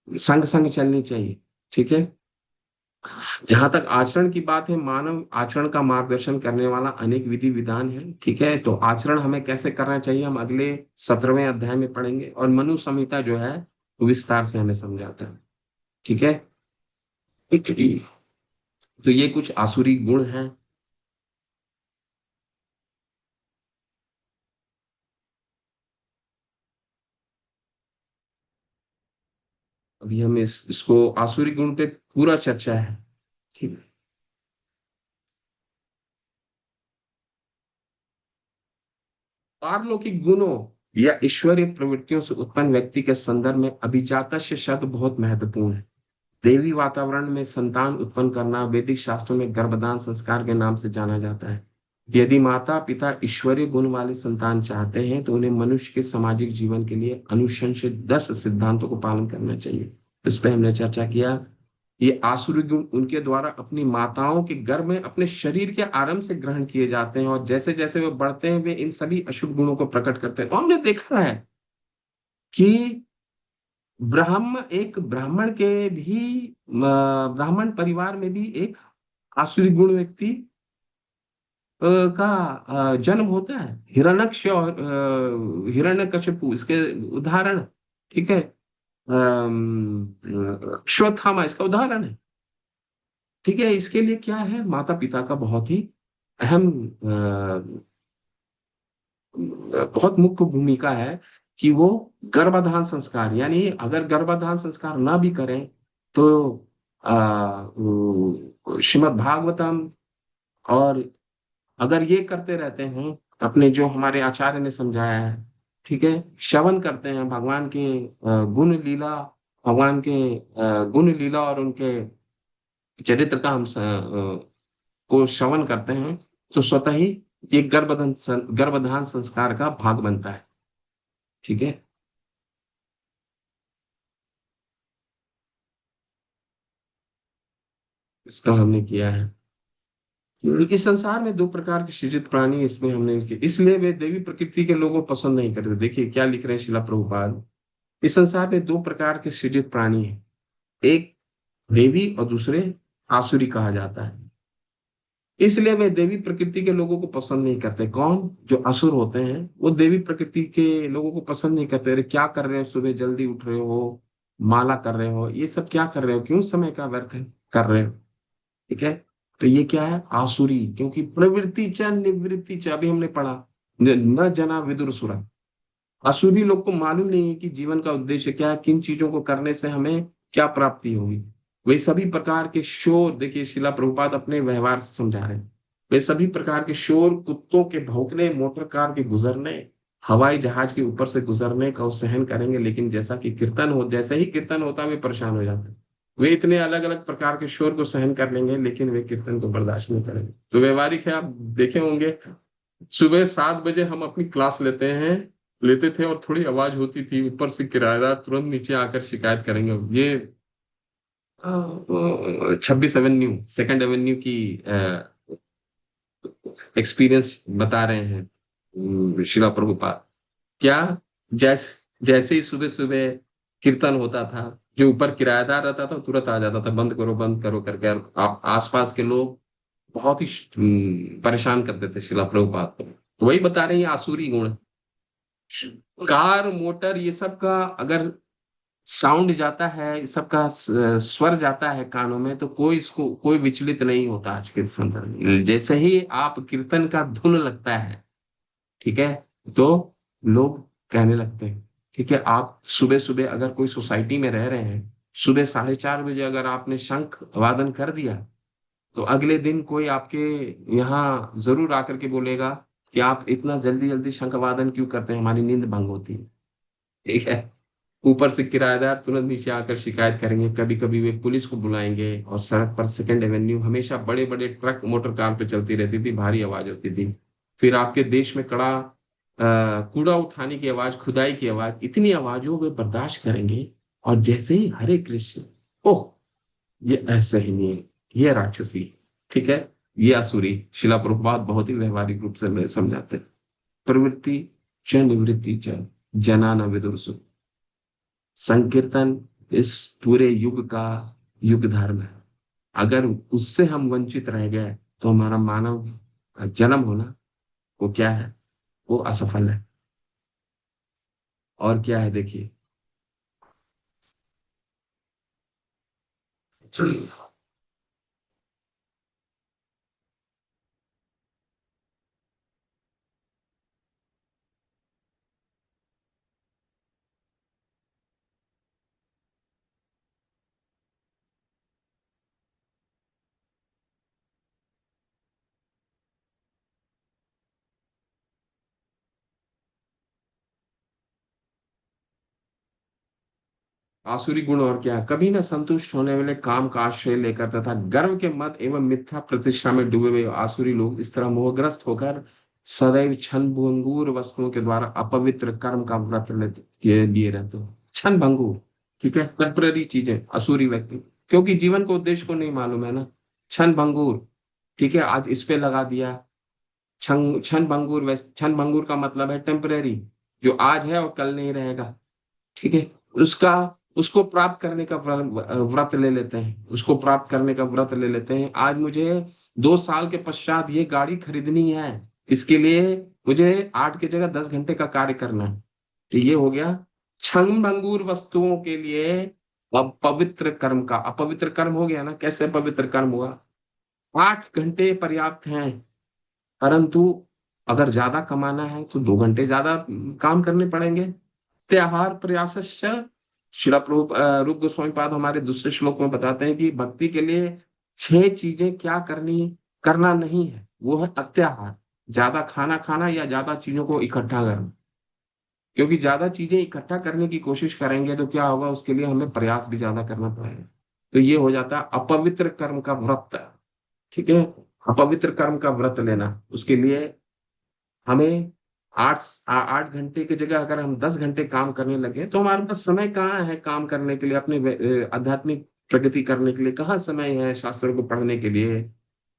Speaker 1: संग संग चलनी चाहिए। ठीक है। जहां तक आचरण की बात है, मानव आचरण का मार्गदर्शन करने वाला अनेक विधि विधान है। ठीक है, तो आचरण हमें कैसे करना चाहिए हम अगले 17वें अध्याय में पढ़ेंगे, और मनु संहिता जो है वो विस्तार से हमें समझाता है। ठीक है। तो ये कुछ आसुरी गुण हैं। अभी हम इसको आसुरी गुण पे पूरा चर्चा है। ठीक है। पारलौकिक गुणों या ईश्वरीय प्रवृत्तियों से उत्पन्न व्यक्ति के संदर्भ में अभिजातस्य शब्द बहुत महत्वपूर्ण है। देवी वातावरण में संतान उत्पन्न करना वैदिक शास्त्रों में गर्भदान संस्कार के नाम से जाना जाता है। यदि माता पिता ईश्वरीय गुण वाले संतान चाहते हैं तो उन्हें मनुष्य के सामाजिक जीवन के लिए अनुशंसित 10 सिद्धांतों को पालन करना चाहिए। इस पर हमने चर्चा किया। ये आसुरी गुण उनके द्वारा अपनी माताओं के गर्भ में अपने शरीर के आरंभ से ग्रहण किए जाते हैं, और जैसे जैसे वे बढ़ते हैं वे इन सभी अशुभ गुणों को प्रकट करते हैं। तो हमने देखा है कि एक ब्राह्मण के भी ब्राह्मण परिवार में भी एक आसुरी गुण व्यक्ति का जन्म होता है। हिरण्यक्ष और हिरण्यकशिपु इसके उदाहरण। ठीक है। अश्वत्थामा इसका उदाहरण है। ठीक है। इसके लिए क्या है, माता पिता का बहुत ही अहम बहुत मुख्य भूमिका है कि वो गर्भाधान संस्कार, यानी अगर गर्भाधान संस्कार ना भी करें तो श्रीमद् भागवतम, और अगर ये करते रहते हैं अपने जो हमारे आचार्य ने समझाया है, ठीक है, श्रवण करते हैं भगवान के गुण लीला, भगवान के गुण लीला और उनके चरित्र का हम को श्रवण करते हैं, तो स्वतः ही ये गर्भधान संस्कार का भाग बनता है। ठीक है। इसका हमने किया है। इस संसार में 2 प्रकार के सृजित प्राणी इसमें हमने किए, इसलिए वे देवी प्रकृति के लोगों को पसंद नहीं करते। देखिए क्या लिख रहे हैं शिला प्रभुपाद। इस संसार में 2 प्रकार के सृजित प्राणी हैं, एक देवी और दूसरे आसुरी कहा जाता है। इसलिए वे देवी प्रकृति के लोगों को पसंद नहीं करते। कौन? जो असुर होते हैं वो देवी प्रकृति के लोगों को पसंद नहीं करते। अरे क्या कर रहे हो, सुबह जल्दी उठ रहे हो, माला कर रहे हो, ये सब क्या कर रहे हो, क्यों समय का व्यर्थ कर रहे हो। ठीक है। तो ये क्या है, आसुरी। क्योंकि प्रवृत्ति च निवृत्ति च, अभी हमने पढ़ा, न जना विदुर सुरा। असुरी लोग को मालूम नहीं है कि जीवन का उद्देश्य क्या है, किन चीजों को करने से हमें क्या प्राप्ति होगी। वे सभी प्रकार के शोर, देखिए शिला प्रभुपाद अपने व्यवहार से समझा रहे हैं, वे सभी प्रकार के शोर, कुत्तों के भौंकने, मोटर कार के गुजरने, हवाई जहाज के ऊपर से गुजरने का वो सहन करेंगे, लेकिन जैसे ही कीर्तन होता है वे परेशान हो जाते हैं। वे इतने अलग अलग प्रकार के शोर को सहन कर लेंगे लेकिन वे कीर्तन को बर्दाश्त नहीं करेंगे। तो व्यवहारिक है, आप देखे होंगे सुबह 7 बजे हम अपनी क्लास लेते थे, और थोड़ी आवाज होती थी ऊपर से किराएदार तुरंत नीचे आकर शिकायत करेंगे। ये 26 एवेन्यू, सेकंड एवेन्यू की एक्सपीरियंस बता रहे हैं शिला प्रभुपाद। क्या, जैसे ही सुबह सुबह कीर्तन होता था, जो ऊपर किराएदार रहता था तुरंत आ जाता था, बंद करो करके। और आप आसपास के लोग बहुत ही परेशान करते थे शिला प्रभुपाद को। तो वही बता रहे हैं, ये आसुरी गुण। कार मोटर ये सब का अगर साउंड जाता है, इस सब का स्वर जाता है कानों में, तो कोई विचलित नहीं होता आज के संदर्भ में। जैसे ही आप कीर्तन का धुन लगता है, ठीक है, तो लोग कहने लगते हैं। ठीक है। आप सुबह सुबह अगर कोई सोसाइटी में रह रहे हैं, सुबह 4:30 बजे अगर आपने शंख वादन कर दिया, तो अगले दिन कोई आपके यहाँ जरूर आकर के बोलेगा कि आप इतना जल्दी जल्दी शंखवादन क्यों करते हैं, हमारी नींद भंग होती है। ठीक है। ऊपर से किराएदार तुरंत नीचे आकर शिकायत करेंगे, कभी कभी वे पुलिस को बुलाएंगे, और सड़क पर सेकंड एवेन्यू हमेशा बड़े बड़े ट्रक मोटर कार पे चलती रहती थी, भारी आवाज होती थी। फिर आपके देश में कूड़ा उठाने की आवाज, खुदाई की आवाज, इतनी आवाजों वे बर्दाश्त करेंगे। और जैसे ही हरे कृष्ण, ओह, ये ऐसे ही नहीं है, ये राक्षसी, ठीक है, ये असुरी। शिला प्रभुपाद बहुत ही व्यवहारिक रूप से समझाते हैं। प्रवृत्ति च निवृत्ति च जना न विदुरसु। संकीर्तन इस पूरे युग का युग धर्म है। अगर उससे हम वंचित रह गए तो हमारा मानव जन्म होना, वो क्या है, वो असफल है। और क्या है देखिए। आसुरी गुण और क्या है, कभी न संतुष्ट होने वाले, काम का आश्रय लेकर तथा गर्व के मद एवं मिथ्या प्रतिष्ठा में डूबे हुए आसुरी लोग इस तरह मोहग्रस्त होकर सदैव क्षण भंगुर वस्तुओं के द्वारा अपवित्र कर्म का व्रत लिए रहते हो। क्षण भंगुर, ठीक है, टेम्पररी चीजें, असुरी व्यक्ति, क्योंकि जीवन को उद्देश्य को नहीं मालूम है ना। क्षण भंगुर, ठीक है, आज इस पे लगा दिया। क्षण क्षण भंगुर, वैसे क्षण भंगुर का मतलब है टेम्पररी, जो आज है और कल नहीं रहेगा। ठीक है। उसका उसको प्राप्त करने का व्रत ले लेते हैं, उसको प्राप्त करने का व्रत ले लेते हैं। आज मुझे 2 साल के पश्चात ये गाड़ी खरीदनी है, इसके लिए मुझे 8 की जगह 10 घंटे का कार्य करना है। तो ये हो गया क्षण भंगुर वस्तुओं के लिए पवित्र कर्म का अपवित्र कर्म हो गया ना। कैसे पवित्र कर्म हुआ, 8 घंटे पर्याप्त हैं, परंतु अगर ज्यादा कमाना है तो 2 घंटे ज्यादा काम करने पड़ेंगे। त्याहार प्रयासश्च, श्रील प्रभु रूप गोस्वामी पाद हमारे दूसरे श्लोक में बताते हैं कि भक्ति के लिए 6 चीजें क्या करना नहीं है, वो है अत्याहार, ज्यादा खाना खाना या ज्यादा चीजों को इकट्ठा करना। क्योंकि ज्यादा चीजें इकट्ठा करने की कोशिश करेंगे तो क्या होगा, उसके लिए हमें प्रयास भी ज्यादा करना पड़ेगा। तो ये हो जाता है अपवित्र कर्म का व्रत। ठीक है। अपवित्र कर्म का व्रत लेना, उसके लिए हमें 8 घंटे की जगह अगर हम 10 घंटे काम करने लगे तो हमारे पास समय कहाँ है काम करने के लिए, अपने आध्यात्मिक प्रगति करने के लिए कहाँ समय है, शास्त्रों को पढ़ने के लिए।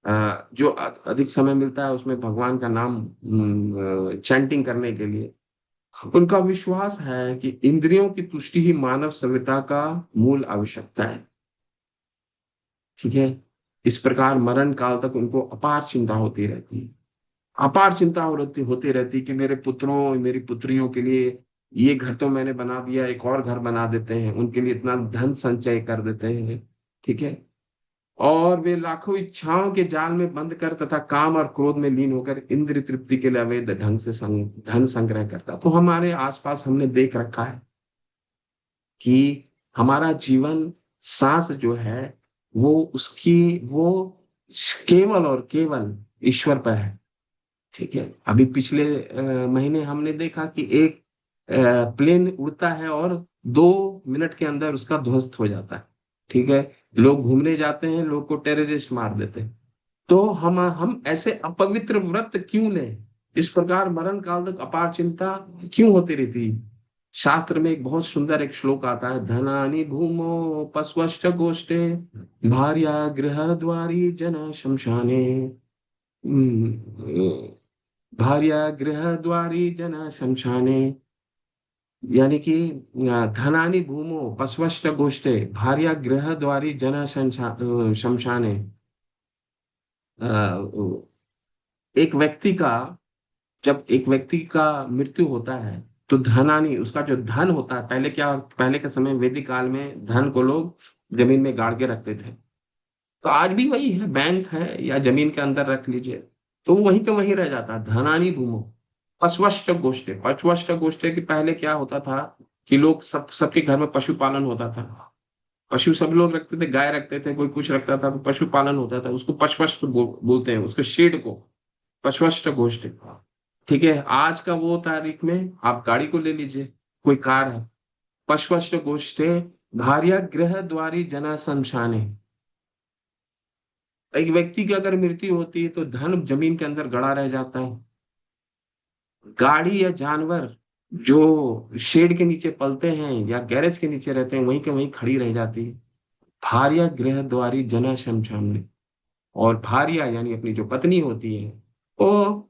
Speaker 1: जो अधिक समय मिलता है उसमें भगवान का नाम चैंटिंग करने के लिए। उनका विश्वास है कि इंद्रियों की तुष्टि ही मानव सभ्यता का मूल आवश्यकता है। ठीक है। इस प्रकार मरण काल तक उनको अपार चिंता होती रहती है, अपार चिंता होती रहती कि मेरे पुत्रों मेरी पुत्रियों के लिए ये घर तो मैंने बना दिया, एक और घर बना देते हैं, उनके लिए इतना धन संचय कर देते हैं। ठीक है। और वे लाखों इच्छाओं के जाल में बंद कर तथा काम और क्रोध में लीन होकर इंद्रिय तृप्ति के लिए अवैध ढंग से धन संग्रह करता। तो हमारे आसपास हमने देख रखा है कि हमारा जीवन, सांस जो है, वो केवल और केवल ईश्वर पर है। ठीक है। अभी पिछले महीने हमने देखा कि एक प्लेन उड़ता है और 2 मिनट के अंदर उसका ध्वस्त हो जाता है। ठीक है। लोग घूमने जाते हैं, लोग को टेररिस्ट मार देते हैं। तो हम ऐसे अपवित्र व्रत क्यों लें, इस प्रकार मरण काल तक अपार चिंता क्यों होती रहती। शास्त्र में एक बहुत सुंदर एक श्लोक आता है, धनानि भूमो पस्वश्च गोष्ठे भार्या गृह द्वारी जन शमशाने। भार्या गृह द्वारी जन शमशाने, यानी कि धनानि भूमो पस्वश्च गोष्ठे भार्या गृह द्वारी जन शमशाने। एक व्यक्ति का जब एक व्यक्ति का मृत्यु होता है तो धनानी, उसका जो धन होता है, पहले के समय वैदिक काल में धन को लोग जमीन में गाड़ के रखते थे। तो आज भी वही है, बैंक है या जमीन के अंदर रख लीजिए, तो वो वहीं के वहीं रह जाता है। धनानी भूमो पशवष्ट गोष्ठे, पशवष्ट गोष्ठे के पहले क्या होता था कि लोग सबके घर में पशुपालन होता था। पशु सब लोग रखते थे, गाय रखते थे, कोई कुछ रखता था, तो पशुपालन होता था, उसको पशवस्त बोलते हैं, उसके शेड को पशवस्त गोष्ठ। ठीक है, आज का वो तारीख में आप गाड़ी को ले लीजिए, कोई कार है, पशवस्त गोष्ठे भार्या गृह द्वारी जना शमशाने। एक व्यक्ति की अगर मृत्यु होती है तो धन जमीन के अंदर गड़ा रह जाता है। गाड़ी या जानवर जो शेड के नीचे पलते हैं या गैरेज के नीचे रहते हैं, वहीं के वहीं खड़ी रह जाती है। भार्या गृह द्वारी जना शमशाने। और भार्या यानी अपनी जो पत्नी होती है, वो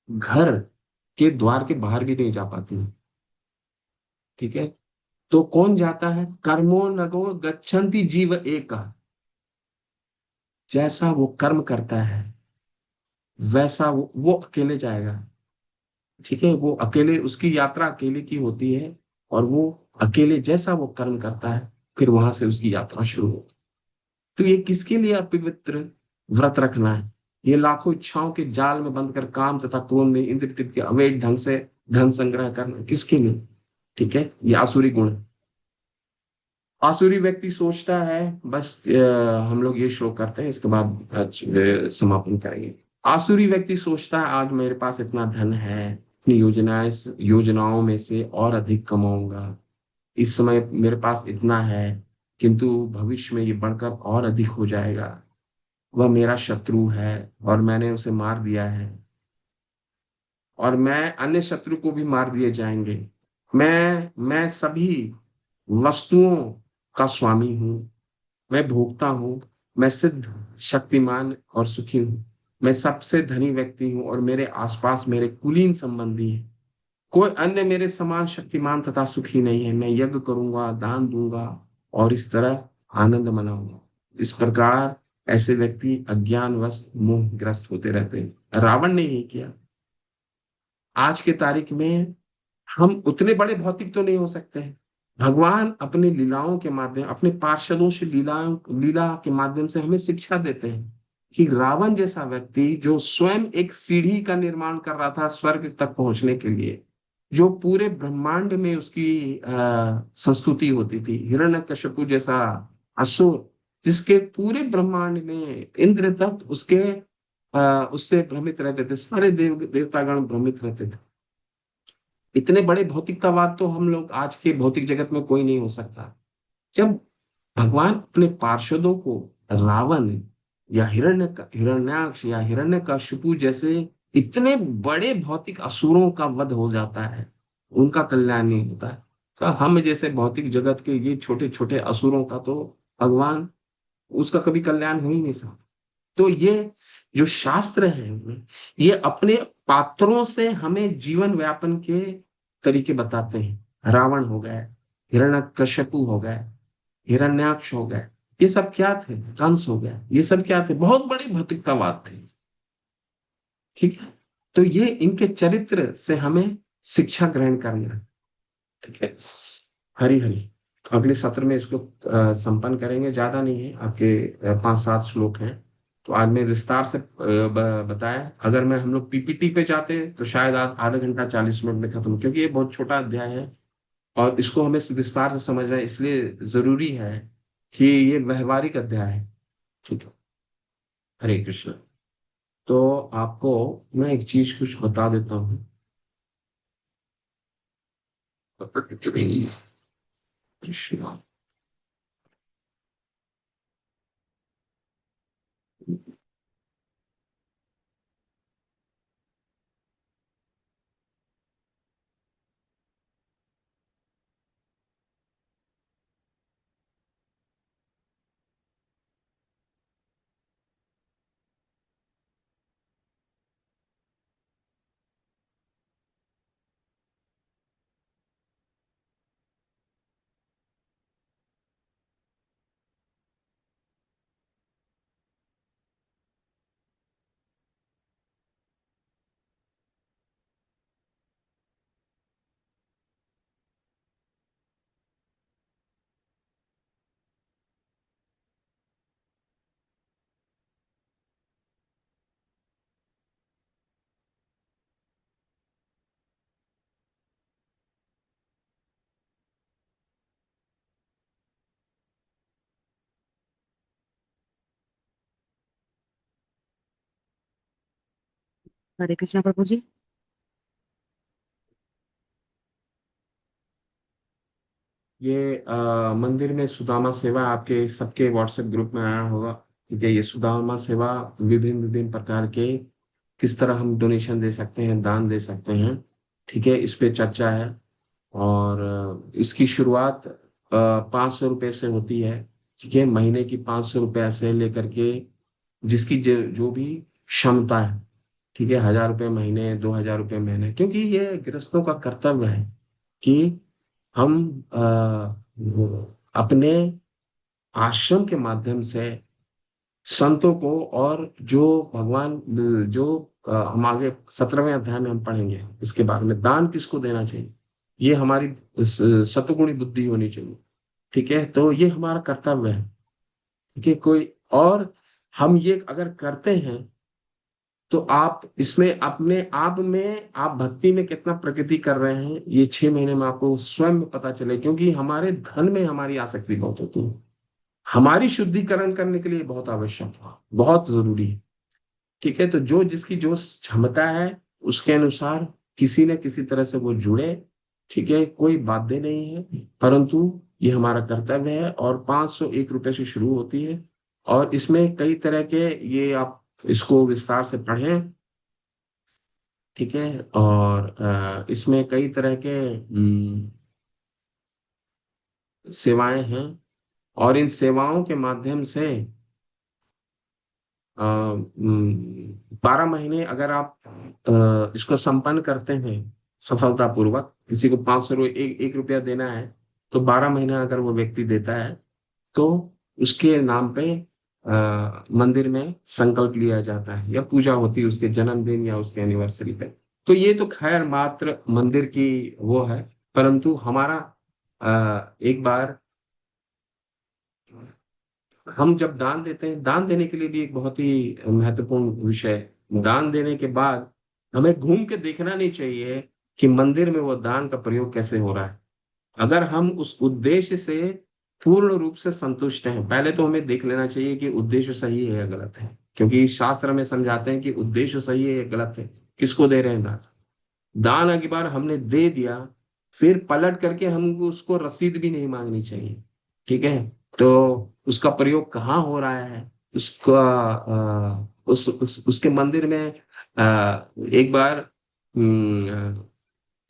Speaker 1: घर के द्वार के बाहर भी नहीं जा पाती। ठीक है, तो कौन जाता है? कर्मो नगो गच्छन्ति जीव एका। जैसा वो कर्म करता है वैसा वो अकेले जाएगा। ठीक है, वो अकेले, उसकी यात्रा अकेले की होती है, और वो अकेले जैसा वो कर्म करता है, फिर वहां से उसकी यात्रा शुरू होती है। तो ये किसके लिए अपवित्र व्रत रखना है? ये लाखों इच्छाओं के जाल में बंद कर काम तथा क्रोध में इंद्र तृप्ति के अवैध ढंग से धन संग्रह करना किसके लिए? ठीक है, ये आसुरी गुण है। आसुरी व्यक्ति सोचता है, बस हम लोग ये श्लोक करते हैं, इसके बाद आज समापन करेंगे। आसुरी व्यक्ति सोचता है, आज मेरे पास इतना धन है, अपनी योजनाओं में से और अधिक कमाऊंगा। इस समय मेरे पास इतना है, किंतु भविष्य में ये बढ़कर और अधिक हो जाएगा। वह मेरा शत्रु है और मैंने उसे मार दिया है, और मैं अन्य शत्रु को भी मार दिए जाएंगे। मैं सभी वस्तुओं का स्वामी हूँ, मैं भोगता हूँ, मैं सिद्ध, शक्तिमान और सुखी हूँ। मैं सबसे धनी व्यक्ति हूँ और मेरे आसपास मेरे कुलीन संबंधी हैं। कोई अन्य मेरे समान शक्तिमान तथा सुखी नहीं है। मैं यज्ञ करूंगा, दान दूंगा और इस तरह आनंद मनाऊंगा। इस प्रकार ऐसे व्यक्ति अज्ञानवश मोहग्रस्त होते रहते हैं। रावण ने यही किया। आज के तारीख में हम उतने बड़े भौतिक तो नहीं हो सकते हैं। भगवान अपनी लीलाओं के माध्यम, अपने पार्षदों से लीला के माध्यम से हमें शिक्षा देते हैं कि रावण जैसा व्यक्ति जो स्वयं एक सीढ़ी का निर्माण कर रहा था स्वर्ग तक पहुंचने के लिए, जो पूरे ब्रह्मांड में उसकी संस्तुति होती थी, हिरण्यकशिपु जैसा असुर जिसके पूरे ब्रह्मांड में इंद्र तक उससे भ्रमित रहते थे, सारे देवतागण भ्रमित रहते थे। इतने बड़े भौतिकतावाद तो हम लोग आज के भौतिक जगत में कोई नहीं हो सकता। जब भगवान अपने पार्षदों को रावण या हिरण्याक्ष या हिरण्यकशिपु जैसे इतने बड़े भौतिक असुरों का वध हो जाता है, उनका कल्याण नहीं होता है, तो हम जैसे भौतिक जगत के ये छोटे छोटे असुरों का तो भगवान, उसका कभी कल्याण हो ही नहीं सकता। तो ये जो शास्त्र है, ये अपने पात्रों से हमें जीवन व्यापन के तरीके बताते हैं। रावण हो गए, हिरण्यकश्यपु हो गए, हिरण्याक्ष हो गए, ये सब क्या थे? कंस हो गया, ये सब क्या थे? बहुत बड़े भौतिकतावाद थे। ठीक है, तो ये इनके चरित्र से हमें शिक्षा ग्रहण करना है। ठीक है, हरी हरी। तो अगले सत्र में इसको संपन्न करेंगे। ज्यादा नहीं है, आपके 5-7 श्लोक हैं। तो आज मैं विस्तार से बताया। अगर मैं हम लोग पीपीटी पे जाते तो शायद आधा घंटा 40 मिनट में खत्म, क्योंकि ये बहुत छोटा अध्याय है और इसको हमें विस्तार से समझना है, इसलिए जरूरी है कि ये व्यवहारिक अध्याय है। ठीक है, हरे कृष्ण। तो आपको मैं एक चीज कुछ बता देता हूँ। कृष्ण।
Speaker 4: हरे कृष्णा प्रभु जी।
Speaker 1: ये मंदिर में सुदामा सेवा आपके सबके व्हाट्सएप ग्रुप में आया होगा। ठीक है, ये सुदामा सेवा विभिन्न विभिन्न प्रकार के किस तरह हम डोनेशन दे सकते हैं, दान दे सकते हैं। ठीक है, इस पे चर्चा है। और इसकी शुरुआत 500 रुपये से होती है। ठीक है, महीने की 500 रुपये से लेकर के जिसकी जो भी क्षमता है। ठीक है, 1,000 रुपये महीने, 2,000 रुपये महीने, क्योंकि ये गृहस्थों का कर्तव्य है कि हम अपने आश्रम के माध्यम से संतों को, और जो भगवान जो हम आगे 17वें अध्याय में हम पढ़ेंगे इसके बारे में, दान किसको देना चाहिए, ये हमारी सतुगुणी बुद्धि होनी चाहिए। ठीक है, तो ये हमारा कर्तव्य है। ठीक है, कोई और हम ये अगर करते हैं तो आप इसमें अपने आप में आप भक्ति में कितना प्रगति कर रहे हैं, ये 6 महीने में आपको स्वयं पता चले, क्योंकि हमारे धन में हमारी आसक्ति बहुत होती है। हमारी शुद्धिकरण करने के लिए बहुत आवश्यक है, बहुत जरूरी है। ठीक है, तो जो जिसकी जो क्षमता है उसके अनुसार किसी न किसी तरह से वो जुड़े। ठीक है, कोई बाध्य नहीं है, परंतु ये हमारा कर्तव्य है। और 501 रुपये से शुरू होती है, और इसमें कई तरह के, ये आप इसको विस्तार से पढ़ें। ठीक है, और इसमें कई तरह के सेवाएं हैं, और इन सेवाओं के माध्यम से 12 महीने अगर आप इसको संपन्न करते हैं सफलतापूर्वक, किसी को 500 एक रुपया देना है, तो 12 महीना अगर वो व्यक्ति देता है तो उसके नाम पे मंदिर में संकल्प लिया जाता है, या पूजा होती है उसके जन्मदिन या उसके एनिवर्सरी पे। तो ये तो खैर मात्र मंदिर की वो है, परंतु हमारा एक बार हम जब दान देते हैं, दान देने के लिए भी एक बहुत ही महत्वपूर्ण विषय है। दान देने के बाद हमें घूम के देखना नहीं चाहिए कि मंदिर में वो दान का प्रयोग कैसे हो रहा है। अगर हम उस उद्देश्य से पूर्ण रूप से संतुष्ट हैं, पहले तो हमें देख लेना चाहिए कि उद्देश्य सही है या गलत है, क्योंकि शास्त्र में समझाते हैं कि उद्देश्य सही है या गलत है, किसको दे रहे हैं दान। दान अगली बार हमने दे दिया, फिर पलट करके हमको उसको रसीद भी नहीं मांगनी चाहिए। ठीक है, तो उसका प्रयोग कहाँ हो रहा है, उसका उसके मंदिर में एक बार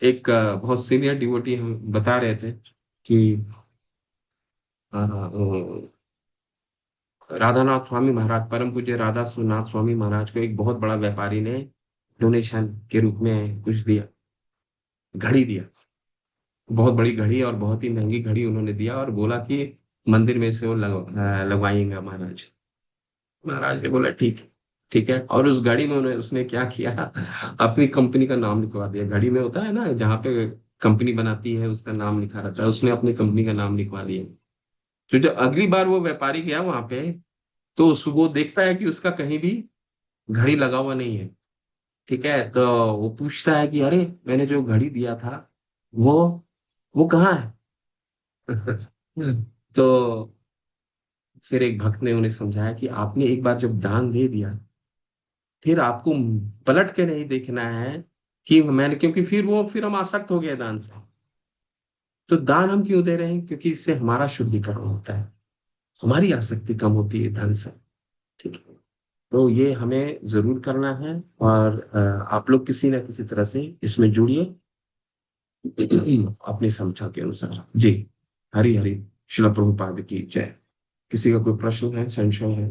Speaker 1: एक बहुत सीनियर डिवोटी हम बता रहे थे कि राधानाथ स्वामी महाराज, परम पूज्य राधा सुनाथ स्वामी महाराज को एक बहुत बड़ा व्यापारी ने डोनेशन के रूप में कुछ दिया, घड़ी दिया। बहुत बड़ी घड़ी, और बहुत ही महंगी घड़ी उन्होंने दिया, और बोला कि मंदिर में से वो लगवाएंगे महाराज। महाराज ने बोला ठीक है। ठीक है, और उस घड़ी में उसने क्या किया, अपनी कंपनी का नाम लिखवा दिया। घड़ी में होता है ना, जहाँ पे कंपनी बनाती है उसका नाम लिखा रहता है, उसने अपनी कंपनी का नाम लिखवा दिया। तो जब अगली बार वो व्यापारी गया वहां पे, तो वो देखता है कि उसका कहीं भी घड़ी लगा हुआ नहीं है। ठीक है, तो वो पूछता है कि अरे, मैंने जो घड़ी दिया था वो वो कहाँ है। तो फिर एक भक्त ने उन्हें समझाया कि आपने एक बार जब दान दे दिया, फिर आपको पलट के नहीं देखना है कि मैंने, क्योंकि फिर हम आसक्त हो गए दान से। तो दान हम क्यों दे रहे हैं, क्योंकि इससे हमारा शुद्धिकरण होता है, हमारी आसक्ति कम होती है धन से। ठीक है, तो ये हमें जरूर करना है। और आप लोग किसी ना किसी तरह से इसमें जुड़िए अपनी समझा के अनुसार। जी, हरि हरि। शिला प्रभुपाद की जय। किसी का कोई प्रश्न है, संशय है?